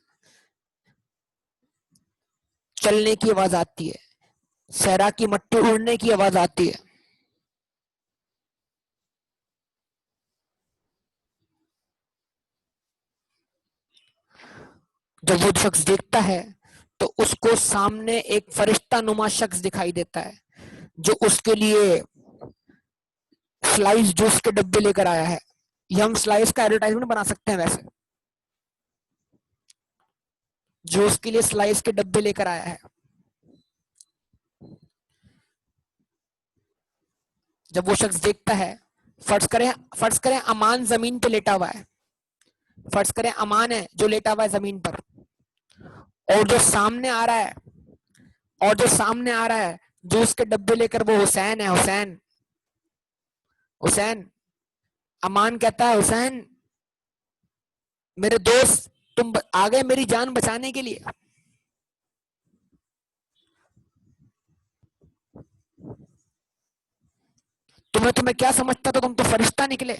चलने की आवाज आती है, सहरा की मट्टी उड़ने की आवाज आती है। जब वो शख्स देखता है तो उसको सामने एक फरिश्ता नुमा शख्स दिखाई देता है जो उसके लिए स्लाइस जूस के डब्बे लेकर आया है। ये हम स्लाइस का एडवर्टाइजमेंट बना सकते हैं वैसे। जो उसके लिए स्लाइस के डब्बे लेकर आया है। जब वो शख्स देखता है, फर्ज करें अमान जमीन पे लेटा हुआ है, फर्ज करें अमान है जो लेटा हुआ है जमीन पर, और जो सामने आ रहा है जो उसके डब्बे लेकर वो हुसैन है। हुसैन हुसैन अमान कहता है, हुसैन मेरे दोस्त तुम आ गए मेरी जान बचाने के लिए। तुम्हें क्या समझता था, तुम तो फरिश्ता निकले।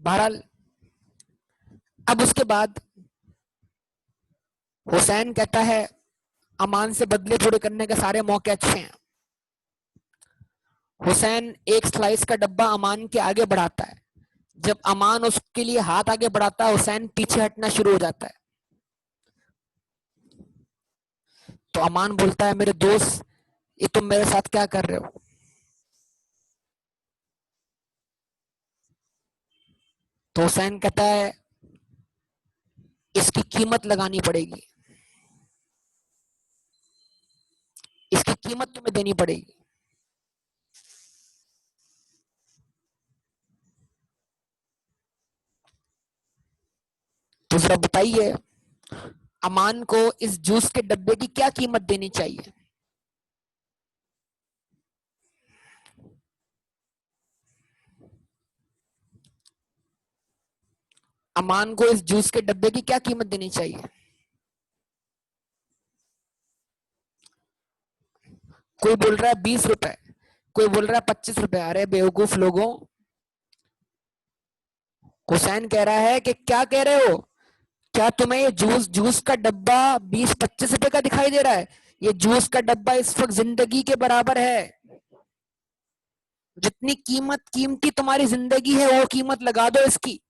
बहरहाल अब उसके बाद हुसैन कहता है अमान से बदले थोड़े करने के सारे मौके अच्छे हैं। हुसैन एक स्लाइस का डब्बा अमान के आगे बढ़ाता है। जब अमान उसके लिए हाथ आगे बढ़ाता है, हुसैन पीछे हटना शुरू हो जाता है। तो अमान बोलता है, मेरे दोस्त ये तुम मेरे साथ क्या कर रहे हो। तो हुसैन कहता है इसकी कीमत लगानी पड़ेगी, इसकी कीमत तुम्हें देनी पड़ेगी। तो जरा बताइए अमान को इस जूस के डब्बे की क्या कीमत देनी चाहिए। अमान को इस जूस के डब्बे की क्या कीमत देनी चाहिए। कोई बोल रहा है 20 रुपए, कोई बोल रहा है 25 रुपए। अरे बेवकूफ लोगों, हुसैन कह रहा है कि क्या कह रहे हो, क्या तुम्हें ये जूस का डब्बा 20-25 रुपए का दिखाई दे रहा है। ये जूस का डब्बा इस वक्त जिंदगी के बराबर है। जितनी कीमती तुम्हारी जिंदगी है वो कीमत लगा दो इसकी।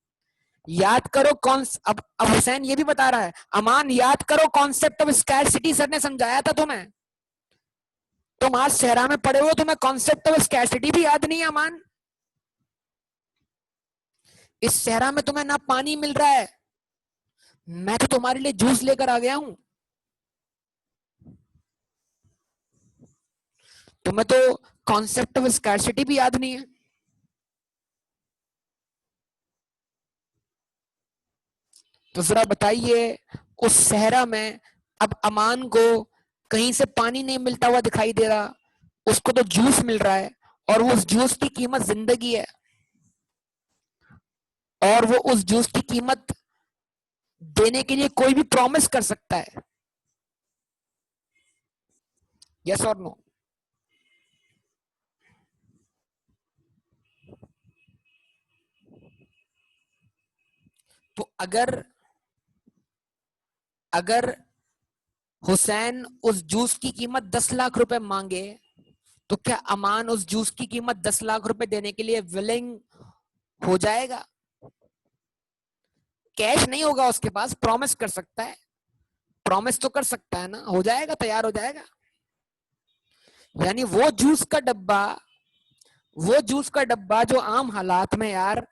याद करो कौन अब हुसैन ये भी बता रहा है, अमान याद करो कॉन्सेप्ट ऑफ स्कैरसिटी सर ने समझाया था तुम्हें। तुम आज सहरा में पड़े हो, तुम्हें कॉन्सेप्ट ऑफ स्कैरसिटी भी याद नहीं है अमान। इस सहरा में तुम्हें ना पानी मिल रहा है, मैं तो तुम्हारे लिए जूस लेकर आ गया हूं। तुम्हें तो कॉन्सेप्ट ऑफ स्कैरसिटी भी याद नहीं है। तो जरा बताइए उस सहरा में अब अमान को कहीं से पानी नहीं मिलता हुआ दिखाई दे रहा, उसको तो जूस मिल रहा है और वो उस जूस की कीमत जिंदगी है और वो उस जूस की कीमत देने के लिए कोई भी प्रॉमिस कर सकता है। यस और नो। तो अगर अगर हुसैन उस जूस की कीमत 10 लाख रुपए मांगे तो क्या अमान उस जूस की कीमत 10 लाख रुपए देने के लिए विलिंग हो जाएगा। कैश नहीं होगा उसके पास, प्रॉमिस कर सकता है, प्रॉमिस तो कर सकता है ना, हो जाएगा, तैयार हो जाएगा। यानी वो जूस का डब्बा, वो जूस का डब्बा जो आम हालात में यार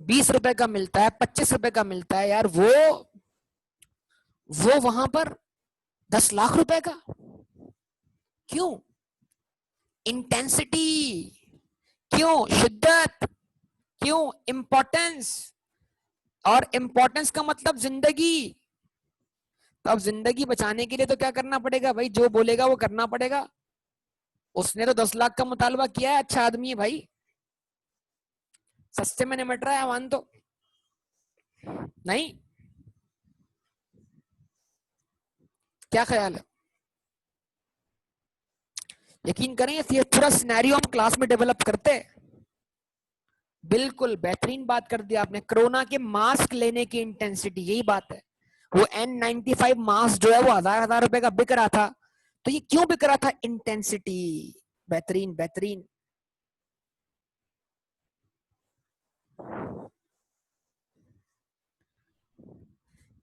20 रुपए का मिलता है, 25 रुपए का मिलता है यार, वो वहां पर 10 लाख रुपए का क्यों? इंटेंसिटी, क्यों शिद्दत, क्यों इंपॉर्टेंस। और इंपॉर्टेंस का मतलब जिंदगी। तो अब जिंदगी बचाने के लिए तो क्या करना पड़ेगा भाई, जो बोलेगा वो करना पड़ेगा। उसने तो 10 लाख का मुतालबा किया है, अच्छा आदमी है भाई, सस्ते में निमट रहा है अमान तो नहीं। क्या ख्याल है? यकीन करें ये पूरा सिनेरियो हम क्लास में डेवलप करते हैं। बिल्कुल बेहतरीन बात कर दी आपने, कोरोना के मास्क लेने की इंटेंसिटी, यही बात है। वो N95 मास्क जो है वो 1000 रुपए का बिक रहा था, तो ये क्यों बिक रहा था? इंटेंसिटी। बेहतरीन बेहतरीन।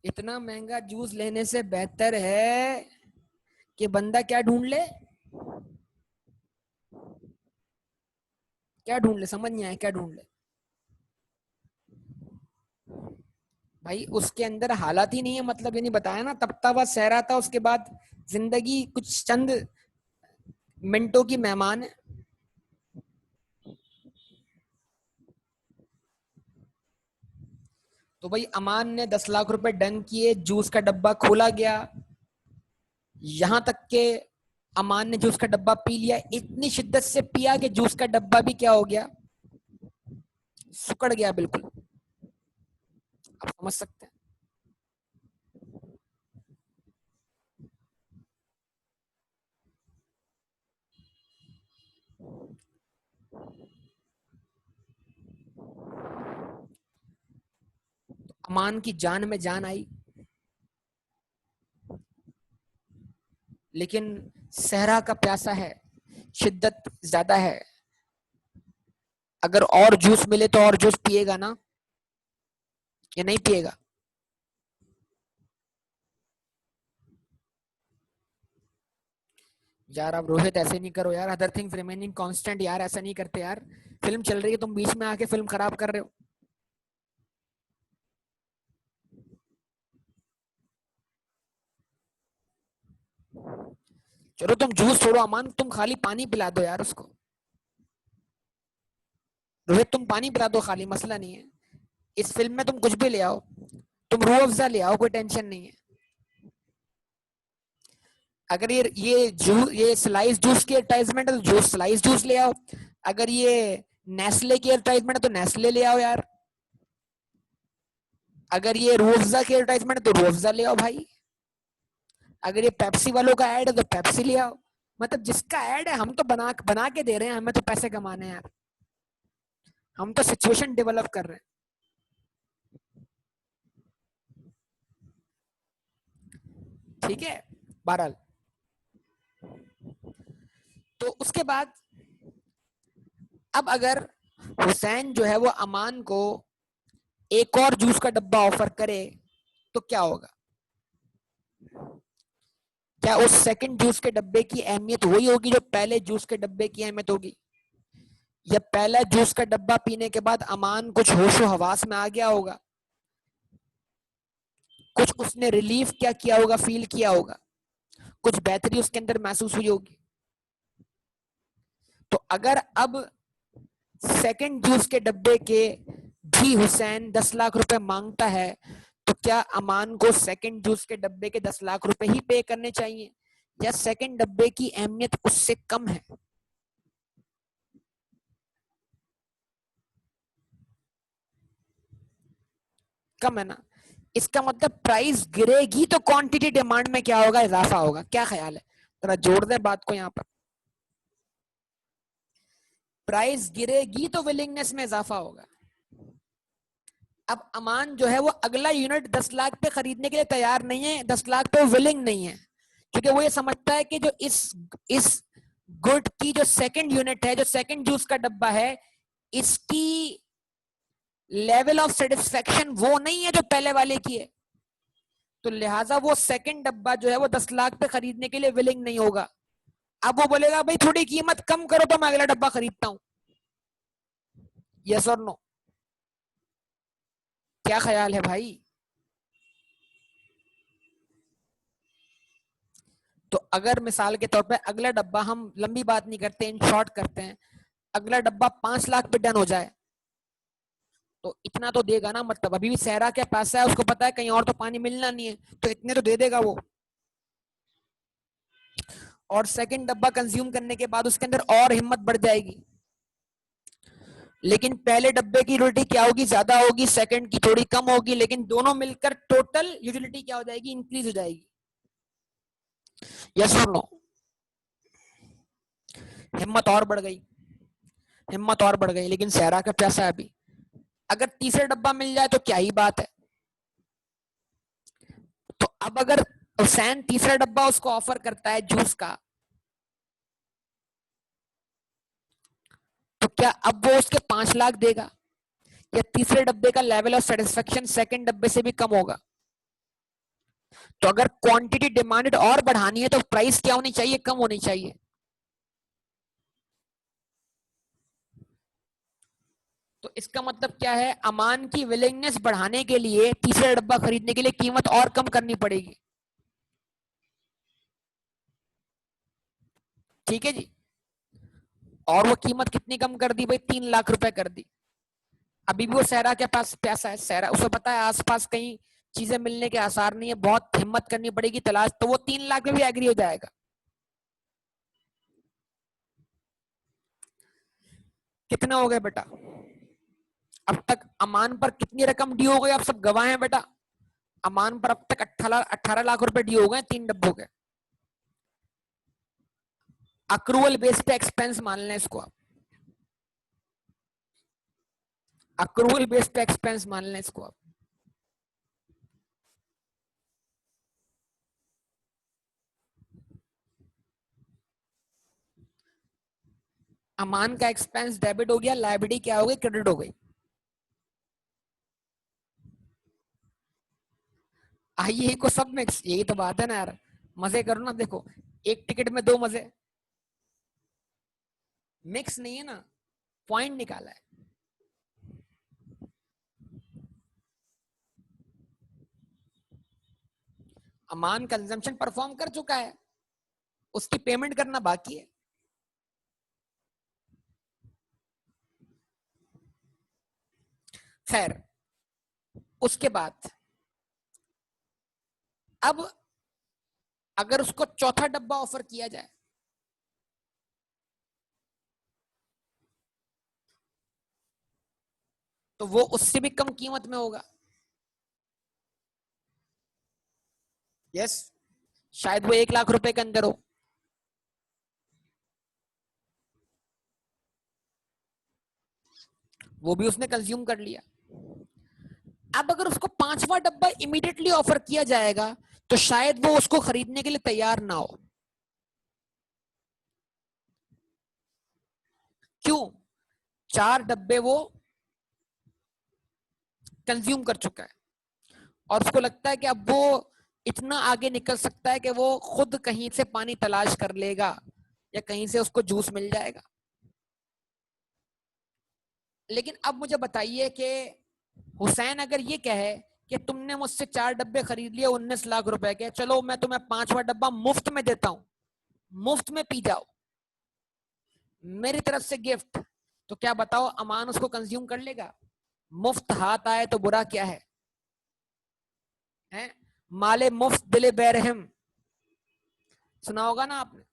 इतना महंगा जूस लेने से बेहतर है कि बंदा क्या ढूंढ ले, क्या ढूंढ ले, समझ नहीं आया, क्या ढूंढ ले भाई? उसके अंदर हालात ही नहीं है, मतलब ये नहीं बताया ना, तपता हुआ सह रहा था, उसके बाद जिंदगी कुछ चंद मिनटों की मेहमान है। तो भाई अमान ने 10 लाख रुपए डन किए, जूस का डब्बा खोला गया, यहां तक के अमान ने जूस का डब्बा पी लिया, इतनी शिद्दत से पिया कि जूस का डब्बा भी क्या हो गया, सुकड़ गया बिल्कुल। आप समझ सकते हैं। अमान की जान में जान आई, लेकिन सहरा का प्यासा है, शिद्दत ज्यादा है, अगर और जूस मिले तो और जूस पिएगा ना, या नहीं पिएगा? यार अब रोहित ऐसे नहीं करो यार, अदर थिंग्स रिमेनिंग कांस्टेंट यार, ऐसा नहीं करते यार, फिल्म चल रही है, तुम बीच में आके फिल्म खराब कर रहे हो। चलो तुम जूस छोड़ो अमान, तुम खाली पानी पिला दो यार उसको। रोहित तुम पानी पिला दो खाली, मसला नहीं है। इस फिल्म में तुम कुछ भी ले आओ, तुम रूह अफ़ज़ा ले आओ, कोई टेंशन नहीं है। अगर ये स्लाइस जूस की एडवर्टाइजमेंट है तो जूस स्लाइस जूस ले आओ, अगर ये नेस्ले की एडवर्टाइजमेंट है तो नेस्ले ले आओ यार, अगर ये रूह अफ़ज़ा की एडवर्टाइजमेंट है तो रूह अफ़ज़ा ले आओ भाई, अगर ये पेप्सी वालों का ऐड है तो पेप्सी ले आओ। मतलब जिसका ऐड है हम तो बना बना के दे रहे हैं, हमें तो पैसे कमाने हैं यार, हम तो सिचुएशन डेवलप कर रहे हैं। ठीक है, बहरहाल तो उसके बाद अब अगर हुसैन जो है वो अमान को एक और जूस का डब्बा ऑफर करे तो क्या होगा? क्या उस सेकंड जूस के डब्बे की अहमियत वही होगी जो पहले जूस के डब्बे की अहमियत होगी, या पहला जूस का डब्बा पीने के बाद अमान कुछ होशो हवास में आ गया होगा, कुछ उसने रिलीफ क्या किया होगा, फील किया होगा, कुछ बेहतरी उसके अंदर महसूस हुई होगी? तो अगर अब सेकंड जूस के डब्बे के भी हुसैन 10 लाख रुपए मांगता है, तो क्या अमान को सेकंड जूस के डब्बे के 10 लाख रुपए ही पे करने चाहिए, या सेकंड डब्बे की अहमियत उससे कम है? कम है ना? इसका मतलब प्राइस गिरेगी तो क्वांटिटी डिमांड में क्या होगा, इजाफा होगा। क्या ख्याल है? जरा जोड़ दे बात को यहाँ पर। प्राइस गिरेगी तो विलिंगनेस में इजाफा होगा। अब अमान जो है वो अगला यूनिट 10 लाख पे खरीदने के लिए तैयार नहीं है, 10 लाख पे विलिंग नहीं है, क्योंकि वो ये समझता है कि जो इस गुड की जो सेकंड यूनिट है, जो सेकंड जूस का डब्बा है, इसकी लेवल ऑफ सेटिस्फेक्शन वो नहीं है जो पहले वाले की है, तो लिहाजा वो सेकंड डब्बा जो है वो 10 लाख पे खरीदने के लिए विलिंग नहीं होगा। अब वो बोलेगा भाई थोड़ी कीमत कम करो तो मैं अगला डब्बा खरीदता हूं। यस और नो? क्या ख्याल है भाई? तो अगर मिसाल के तौर पे अगला डब्बा, हम लंबी बात नहीं करते, इन शॉर्ट करते हैं, अगला डब्बा 5 लाख पे डन हो जाए तो इतना तो देगा ना, मतलब अभी भी सहरा के पास है, उसको पता है कहीं और तो पानी मिलना नहीं है, तो इतने तो दे देगा वो। और सेकंड डब्बा कंज्यूम करने के बाद उसके अंदर और हिम्मत बढ़ जाएगी। लेकिन पहले डब्बे की यूटिलिटी क्या होगी? ज्यादा होगी, सेकंड की थोड़ी कम होगी, लेकिन दोनों मिलकर टोटल यूटिलिटी क्या हो जाएगी? इंक्रीज हो जाएगी। यस और नो? हिम्मत और बढ़ गई, हिम्मत और बढ़ गई, लेकिन सहरा का पैसा है अभी। अगर तीसरा डब्बा मिल जाए तो क्या ही बात है। तो अब अगर हुसैन तीसरा डब्बा उसको ऑफर करता है जूस का, तो क्या अब वो उसके 5 लाख देगा, या तीसरे डब्बे का लेवल ऑफ सेटिस्फेक्शन सेकंड डब्बे से भी कम होगा? तो अगर क्वांटिटी डिमांडेड और बढ़ानी है तो प्राइस क्या होनी चाहिए? कम होनी चाहिए। तो इसका मतलब क्या है? अमान की विलिंगनेस बढ़ाने के लिए तीसरा डब्बा खरीदने के लिए कीमत और कम करनी पड़ेगी। ठीक है जी। और वो कीमत कितनी कम कर दी भाई? 3 लाख रुपए कर दी। अभी भी वो सहरा के पास पैसा है, सहरा उसे पता है आसपास कहीं चीजें मिलने के आसार नहीं है, बहुत हिम्मत करनी पड़ेगी तलाश, तो वो 3 लाख में भी एग्री हो जाएगा। कितना हो गया बेटा? अब तक अमान पर कितनी रकम ड्यू हो गई? आप सब गवाह हैं बेटा। अमान पर अब तक 18 लाख रुपए ड्यू हो गए 3 डब्बों के। अक्रूवल बेस पे एक्सपेंस मान लें इसको आप, अक्रूवल बेस पे एक्सपेंस मान लें इसको आप। अमान का एक्सपेंस डेबिट हो गया, लायबिलिटी क्या हो गई? क्रेडिट हो गई। आइए को सब मिक्स, यही तो बात है ना यार, मजे करो ना। देखो एक टिकट में 2 मजे, मिक्स नहीं है ना, पॉइंट निकाला है। अमान कंजम्पशन परफॉर्म कर चुका है, उसकी पेमेंट करना बाकी है। खैर उसके बाद अब अगर उसको चौथा डब्बा ऑफर किया जाए, तो वो उससे भी कम कीमत में होगा। यस, शायद वो 1 लाख रुपए के अंदर हो। वो भी उसने कंज्यूम कर लिया। अब अगर उसको 5वां डब्बा इमीडिएटली ऑफर किया जाएगा तो शायद वो उसको खरीदने के लिए तैयार ना हो। क्यों? 4 डब्बे वो कंज्यूम कर चुका है और उसको लगता है कि अब वो इतना आगे निकल सकता है कि वो खुद कहीं से पानी तलाश कर लेगा या कहीं से उसको जूस मिल जाएगा। लेकिन अब मुझे बताइए कि हुसैन अगर ये कहे कि तुमने मुझसे 4 डब्बे खरीद लिए 19 लाख रुपए के, चलो मैं तुम्हें 5वां डब्बा मुफ्त में देता हूं, मुफ्त में पी जाओ, मेरी तरफ से गिफ्ट, तो क्या बताओ अमान उसको कंज्यूम कर लेगा? मुफ्त हाथ आए तो बुरा क्या है? हैं? माले मुफ्त दिले बेरहम, सुना होगा ना आपने।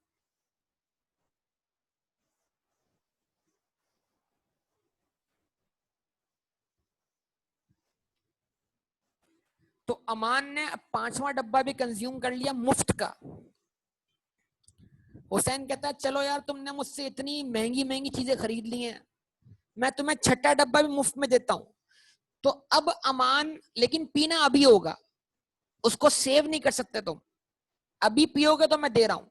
तो अमान ने अब 5वां डब्बा भी कंज्यूम कर लिया मुफ्त का। हुसैन कहता है चलो यार तुमने मुझसे इतनी महंगी महंगी चीजें खरीद ली हैं, मैं तुम्हें छठा डब्बा भी मुफ्त में देता हूं। तो अब अमान, लेकिन पीना अभी होगा, उसको सेव नहीं कर सकते तुम, अभी पियोगे तो मैं दे रहा हूं।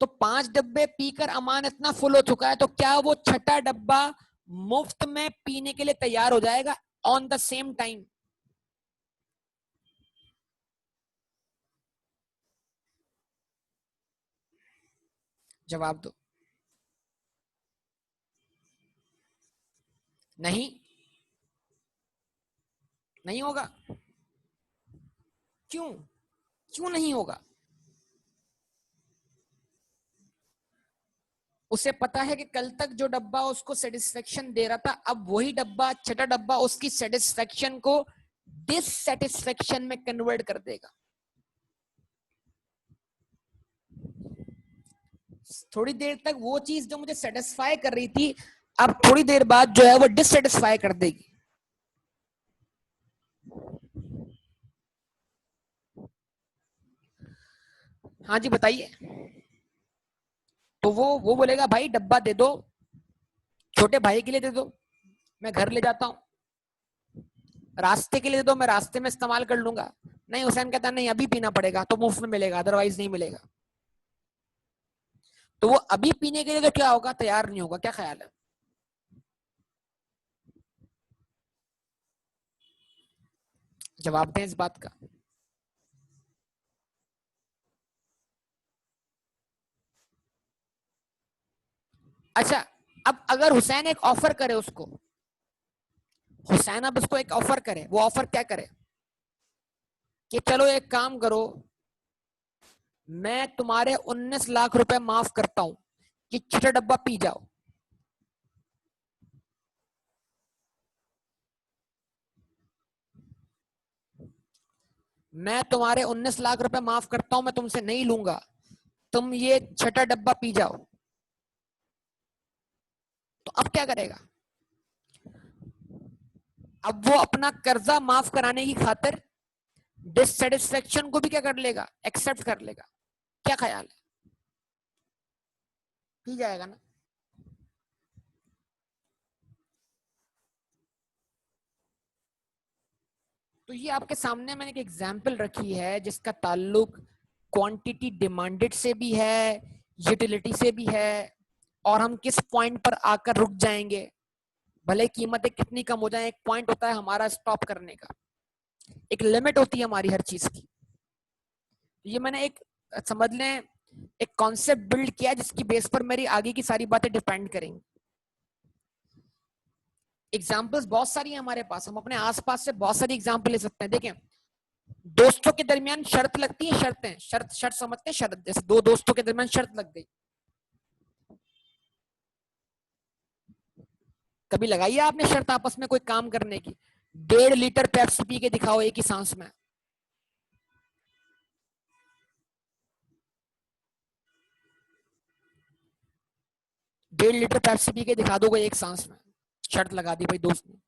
तो 5 डब्बे पीकर अमान इतना फुल हो चुका है, तो क्या वो छठा डब्बा मुफ्त में पीने के लिए तैयार हो जाएगा ऑन द सेम टाइम। जवाब दो। नहीं, नहीं होगा। क्यों? क्यों नहीं होगा? उसे पता है कि कल तक जो डब्बा उसको सेटिस्फेक्शन दे रहा था, अब वही डब्बा, छठा डब्बा, उसकी सेटिस्फेक्शन को डिससेटिस्फेक्शन में कन्वर्ट कर देगा। थोड़ी देर तक वो चीज जो मुझे सेटिस्फाई कर रही थी, अब थोड़ी देर बाद जो है वो डिससेटिस्फाई कर देगी। हाँ जी बताइए। तो वो बोलेगा भाई डब्बा दे दो, छोटे भाई के लिए दे दो, मैं घर ले जाता हूँ। रास्ते के लिए दे दो, मैं रास्ते में इस्तेमाल कर लूंगा। नहीं, हुसैन कहता नहीं, अभी पीना पड़ेगा, तो मुफ्त में मिलेगा, अदरवाइज नहीं मिलेगा। तो वो अभी पीने के लिए तो क्या होगा, तैयार नहीं होगा। क्या ख्याल है? जवाब दें इस बात का। अच्छा, अब अगर हुसैन एक ऑफर करे उसको, हुसैन अब उसको एक ऑफर करे, वो ऑफर क्या करे कि चलो एक काम करो, मैं तुम्हारे 19 लाख रुपए माफ करता हूं कि छठा डब्बा पी जाओ। मैं तुम्हारे 19 लाख रुपए माफ करता हूं, मैं तुमसे नहीं लूंगा, तुम ये छठा डब्बा पी जाओ। तो अब क्या करेगा? अब वो अपना कर्जा माफ कराने की खातिर डिससेटिस्फेक्शन को भी क्या कर लेगा, एक्सेप्ट कर लेगा। क्या ख्याल है? पी जाएगा ना? तो ये आपके सामने मैंने एक एग्जाम्पल रखी है जिसका ताल्लुक क्वांटिटी डिमांडेड से भी है, यूटिलिटी से भी है, और हम किस पॉइंट पर आकर रुक जाएंगे, भले कीमतें कितनी कम हो जाए। एक पॉइंट होता है हमारा स्टॉप करने का, एक लिमिट होती है हमारी हर चीज की। ये मैंने एक, समझ लें, एक कॉन्सेप्ट बिल्ड किया जिसकी बेस पर मेरी आगे की सारी बातें डिपेंड करेंगी। एग्जाम्पल्स बहुत सारी हैं हमारे पास, हम अपने आसपास से बहुत सारी एग्जाम्पल ले सकते हैं। देखें, दोस्तों के दरमियान शर्त लगती है, शर्तें, शर्त, शर्त समझते हैं, शर्त, जैसे दो दोस्तों के दरमियान शर्त लग गई। कभी लगाई है आपने शर्त आपस में कोई काम करने की? 1.5 लीटर पेप्सी पी के दिखाओ एक ही सांस में। 1.5 लीटर पेप्सी पी के दिखा दोगे एक सांस में, शर्त लगा दी भाई दोस्त ने।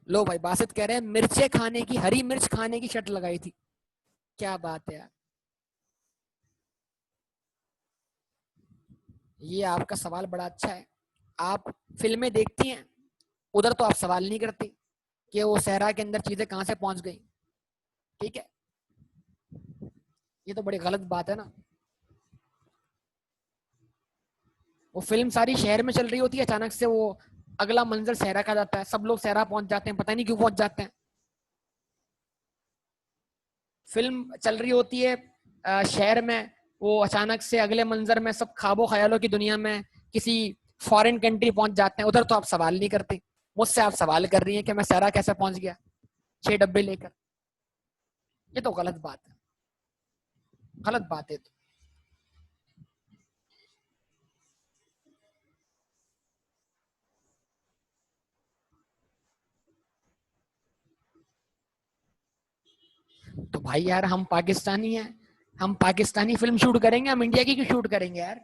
लो भाई, बासित कह रहे हैं मिर्चे खाने की, हरी मिर्च खाने की शर्त लगाई थी। क्या बात है यार। ये आपका सवाल बड़ा अच्छा है। आप फिल्में देखती हैं, उधर तो आप सवाल नहीं करती कि वो सहरा के अंदर चीजें कहां से पहुंच गई। ठीक है, ये तो बड़ी गलत बात है ना। वो फिल्म सारी शहर में चल रही होती है, अचानक से वो अगला मंजर सहरा का जाता है, सब लोग सहरा पहुंच जाते हैं, पता नहीं क्यों पहुंच जाते हैं। फिल्म चल रही होती है शहर में, वो अचानक से अगले मंजर में सब ख्वाबों ख्यालों की दुनिया में किसी फॉरेन कंट्री पहुंच जाते हैं, उधर तो आप सवाल नहीं करते। मुझसे आप सवाल कर रही हैं कि मैं सहरा कैसे पहुंच गया 6 डब्बे लेकर। ये तो गलत बात है, गलत बात है। तो भाई यार, हम पाकिस्तानी हैं, हम पाकिस्तानी फिल्म शूट करेंगे, हम इंडिया की क्यों शूट करेंगे यार?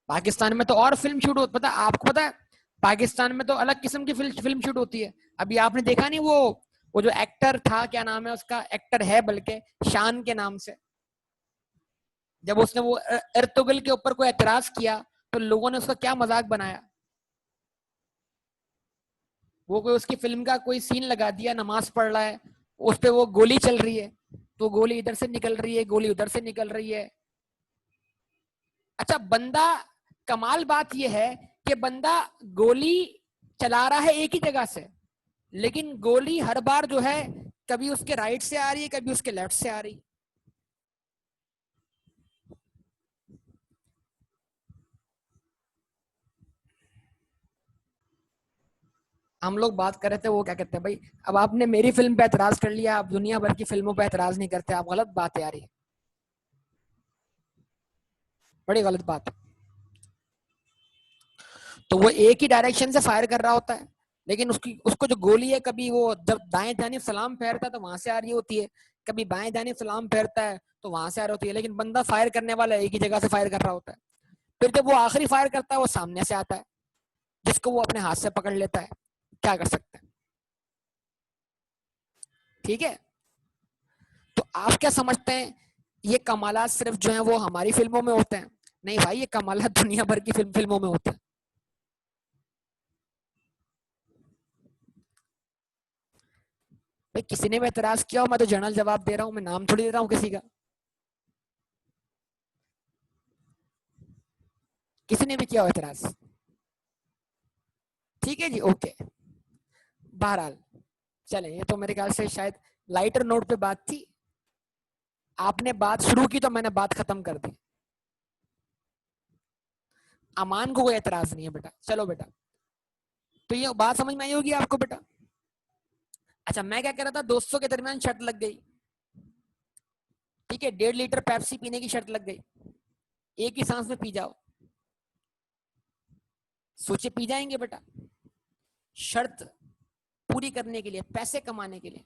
पाकिस्तान में तो और फिल्म शूट हो, पता आपको, पता है पाकिस्तान में तो अलग किस्म की फिल्म शूट होती है। अभी आपने देखा नहीं, वो जो एक्टर था, क्या नाम है उसका, एक्टर है बल्कि, शान के नाम से, जब उसने वो अर्तुगल के ऊपर कोई एतराज किया तो लोगों ने उसका क्या मजाक बनाया। वो कोई उसकी फिल्म का कोई सीन लगा दिया, नमाज पढ़ रहा है, उस पे वो गोली चल रही है, तो गोली इधर से निकल रही है, गोली उधर से निकल रही है। अच्छा, बंदा कमाल बात यह है कि बंदा गोली चला रहा है एक ही जगह से, लेकिन गोली हर बार जो है कभी उसके राइट से आ रही है, कभी उसके लेफ्ट से आ रही है। हम लोग बात कर रहे थे, वो क्या कहते हैं भाई, अब आपने मेरी फिल्म पे एतराज कर लिया, आप दुनिया भर की फिल्मों पे एतराज नहीं करते, आप गलत बात है यार, ये बड़ी गलत बात है। तो वो एक ही डायरेक्शन से फायर कर रहा होता है, लेकिन उसको जो गोली है, कभी वो जब दाएं जानिब सलाम फेरता है तो वहां से आ रही होती है, कभी बाएं जानिब सलाम फेरता है तो वहां से आ रही होती है, लेकिन बंदा फायर करने वाला एक ही जगह से फायर कर रहा होता है। फिर जब वो आखिरी फायर करता है, वो सामने से आता है, जिसको वो अपने हाथ से पकड़ लेता है। क्या कर सकते हैं? ठीक है। तो आप क्या समझते हैं, ये कमालात सिर्फ जो है वो हमारी फिल्मों में होते हैं? नहीं भाई, ये कमालात दुनिया भर की फिल्मों में होते हैं। भाई किसी ने भी एतराज किया हो, मैं तो जनरल जवाब दे रहा हूँ, मैं नाम थोड़ी दे रहा हूँ किसी का। किसी ने भी किया हो एतराज? ठीक है जी, ओके। बहरहाल चले, ये तो मेरे ख्याल से शायद लाइटर नोट पे बात थी, आपने बात शुरू की तो मैंने बात खत्म कर दी। अमान को कोई एतराज नहीं है बेटा, चलो बेटा। तो ये बात समझ में आई होगी आपको बेटा? अच्छा, मैं क्या कह रहा था, दोस्तों के दरमियान शर्त लग गई, ठीक है, 1.5 लीटर पेप्सी पीने की शर्त लग गई, एक ही सांस में पी जाओ। सोचे पी जाएंगे बेटा? शर्त पूरी करने के लिए, पैसे कमाने के लिए।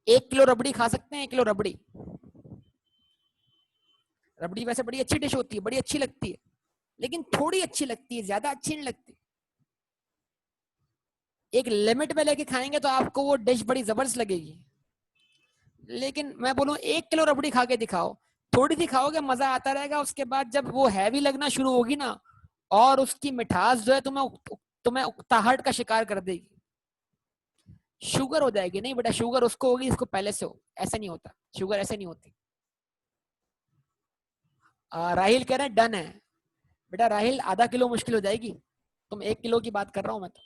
1 किलो रबड़ी खा सकते हैं, 1 किलो रबड़ी। रबड़ी वैसे बड़ी अच्छी डिश होती है, बड़ी अच्छी लगती है, लेकिन थोड़ी अच्छी लगती है, ज्यादा अच्छी नहीं लगती। एक लिमिट में लेके खाएंगे तो आपको वो डिश बड़ी जबरदस्त लगेगी। लेकिन मैं बोलूं 1 किलो रबड़ी खा के दिखाओ, थोड़ी सी खाओगे मजा आता रहेगा, उसके बाद जब वो हैवी लगना शुरू होगी ना, और उसकी मिठास जो है तुम्हें उकताहट का शिकार कर देगी, शुगर हो जाएगी। नहीं बेटा, शुगर उसको होगी इसको पहले से हो, ऐसे नहीं होता, शुगर ऐसे नहीं होती। राहिल कह रहे हैं डन है। बेटा राहिल, आधा किलो मुश्किल हो जाएगी, तुम 1 किलो की बात कर रहा हूं मैं तो।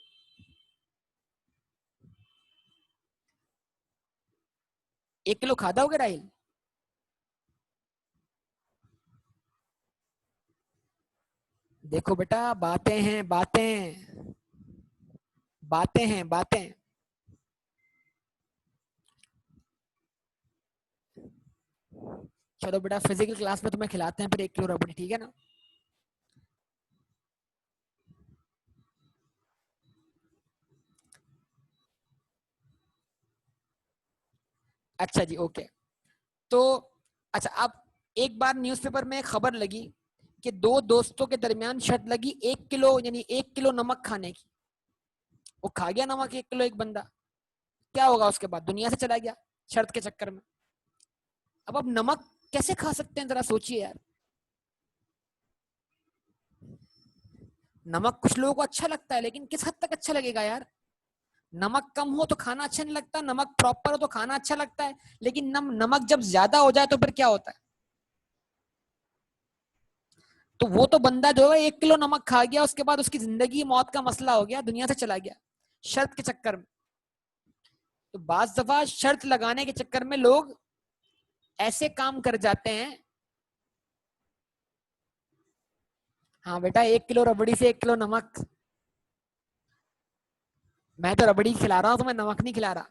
1 किलो खाता होगा राहिल? देखो बेटा, बातें हैं बातें, बातें हैं बातें। चलो बेटा, फिजिकल क्लास में तुम्हें खिलाते हैं फिर 1 किलो रबड़ी, ठीक है ना? अच्छा जी, ओके। तो अच्छा, अब एक बार न्यूज़पेपर में खबर लगी कि दो दोस्तों के दरमियान शर्त लगी 1 किलो, यानी 1 किलो नमक खाने की। वो खा गया नमक 1 किलो एक बंदा, क्या होगा उसके बाद? दुनिया से चला गया शर्त के चक्कर में। अब नमक कैसे खा सकते हैं, जरा सोचिए यार। नमक कुछ लोगों को अच्छा लगता है, लेकिन किस हद तक अच्छा लगेगा यार? नमक कम हो तो खाना अच्छा नहीं लगता, नमक प्रॉपर हो तो खाना अच्छा लगता है, लेकिन नमक जब ज्यादा हो जाए तो फिर क्या होता है? तो वो तो बंदा जो है 1 किलो नमक खा गया, उसके बाद उसकी जिंदगी मौत का मसला हो गया, दुनिया से चला गया शर्त के चक्कर में। तो बाज दफा शर्त लगाने के चक्कर में लोग ऐसे काम कर जाते हैं। हाँ बेटा, 1 किलो रबड़ी से 1 किलो नमक। मैं तो रबड़ी खिला रहा हूँ, तो मैं नमक नहीं खिला रहा।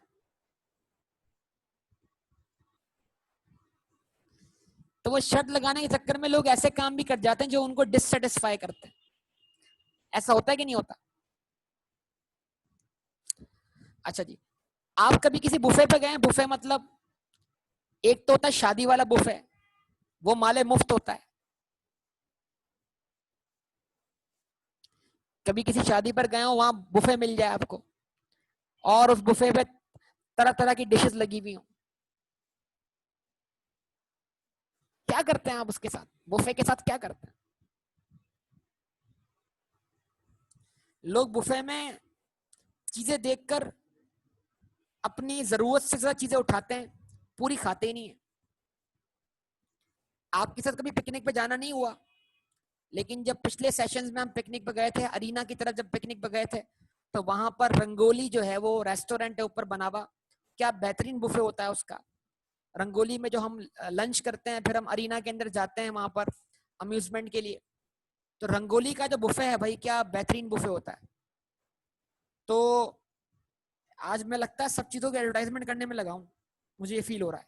तो वो शर्त लगाने के चक्कर में लोग ऐसे काम भी कर जाते हैं जो उनको डिससेटिस्फाई करते हैं। ऐसा होता है कि नहीं होता? अच्छा जी, आप कभी किसी बुफे पे गए? बुफे मतलब एक तो होता है शादी वाला बुफे, वो माले मुफ्त होता है। कभी किसी शादी पर गए हो, वहां बुफे मिल जाए आपको, और उस बुफे पे तरह तरह की डिशेस लगी हुई हो, क्या करते हैं आप उसके साथ? बुफे के साथ क्या करते हैं? लोग बुफे में चीजें देखकर अपनी जरूरत से ज्यादा चीजें उठाते हैं, पूरी खाते ही नहीं है। आपके साथ कभी पिकनिक पे जाना नहीं हुआ, लेकिन जब पिछले सेशंस में हम पिकनिक पे गए थे, अरीना की तरफ जब पिकनिक पे गए थे, तो वहां पर रंगोली जो है वो रेस्टोरेंट है ऊपर बना हुआ, क्या बेहतरीन बुफे होता है उसका। रंगोली में जो हम लंच करते हैं, फिर हम अरीना के अंदर जाते हैं वहां पर अम्यूजमेंट के लिए, तो रंगोली का जो बुफे है भाई, क्या बेहतरीन बुफे होता है। तो आज मैं लगता है सब चीजों की एडवर्टाइजमेंट करने में लगा हूं, मुझे ये फील हो रहा है।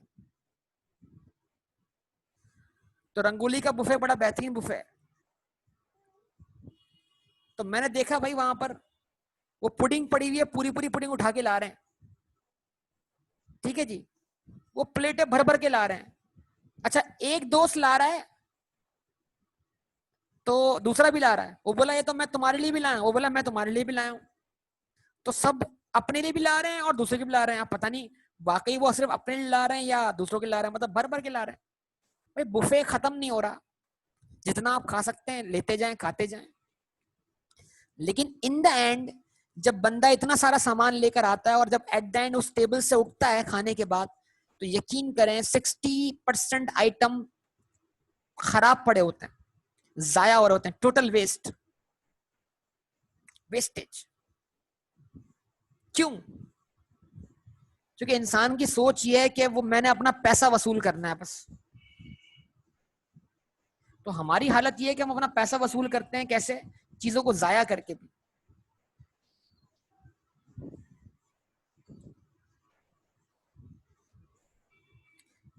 तो रंगोली का बुफे बड़ा बेहतरीन बुफे है। तो मैंने देखा भाई वहां पर वो पुडिंग पड़ी हुई है, पूरी पूरी पुडिंग उठा के ला रहे हैं, ठीक है जी, वो प्लेटें भर भर के ला रहे हैं। अच्छा, एक दोस्त ला रहा है तो दूसरा भी ला रहा है, वो बोला ये तो मैं तुम्हारे लिए भी लाया हूं, वो बोला मैं तुम्हारे लिए भी लाया हूं। तो सब अपने लिए भी ला रहे हैं और दूसरे के भी ला रहे हैं। आप पता नहीं वाकई वो सिर्फ अपने लिए ला रहे हैं या दूसरों के ला रहे हैं, मतलब भर भर के ला रहे हैं। भाई बुफे खत्म नहीं हो रहा, जितना आप खा सकते हैं लेते जाएं, खाते जाएं। लेकिन इन द एंड जब बंदा इतना सारा सामान लेकर आता है और जब एट द एंड उस टेबल से उठता है खाने के बाद, तो यकीन करें 60% आइटम खराब पड़े होते हैं, जाया हो रहे होते हैं, टोटल वेस्टेज। क्यों? क्योंकि इंसान की सोच ये है कि वो मैंने अपना पैसा वसूल करना है बस। तो हमारी हालत ये है कि हम अपना पैसा वसूल करते हैं कैसे? चीजों को जाया करके भी।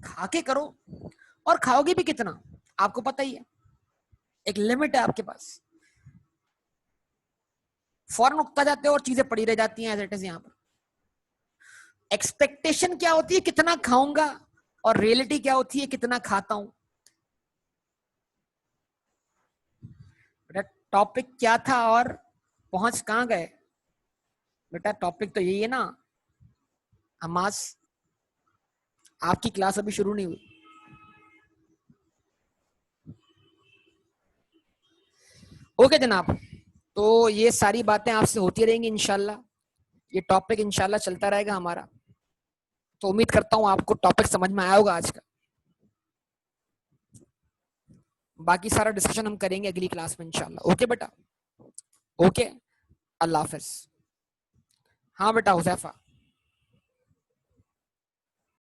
खा के करो, और खाओगे भी कितना आपको पता ही है, एक लिमिट है आपके पास। फौरन उगता जाते हो और चीजें पड़ी रह जाती हैं एज इट इज। यहाँ पर एक्सपेक्टेशन क्या होती है, कितना खाऊंगा, और रियलिटी क्या होती है, कितना खाता हूं। बेटा टॉपिक क्या था और पहुंच कहां गए? बेटा टॉपिक तो यही है ना हमास, आपकी क्लास अभी शुरू नहीं हुई। ओके जनाब, तो ये सारी बातें आपसे होती रहेंगी इंशाल्लाह, ये टॉपिक इंशाल्लाह चलता रहेगा हमारा। तो उम्मीद करता हूँ आपको टॉपिक समझ में आया होगा आज का। बाकी सारा डिस्कशन हम करेंगे अगली क्लास में इंशाल्लाह। ओके बेटा, ओके, अल्लाह हाफिज। हाँ बेटा हुजैफा।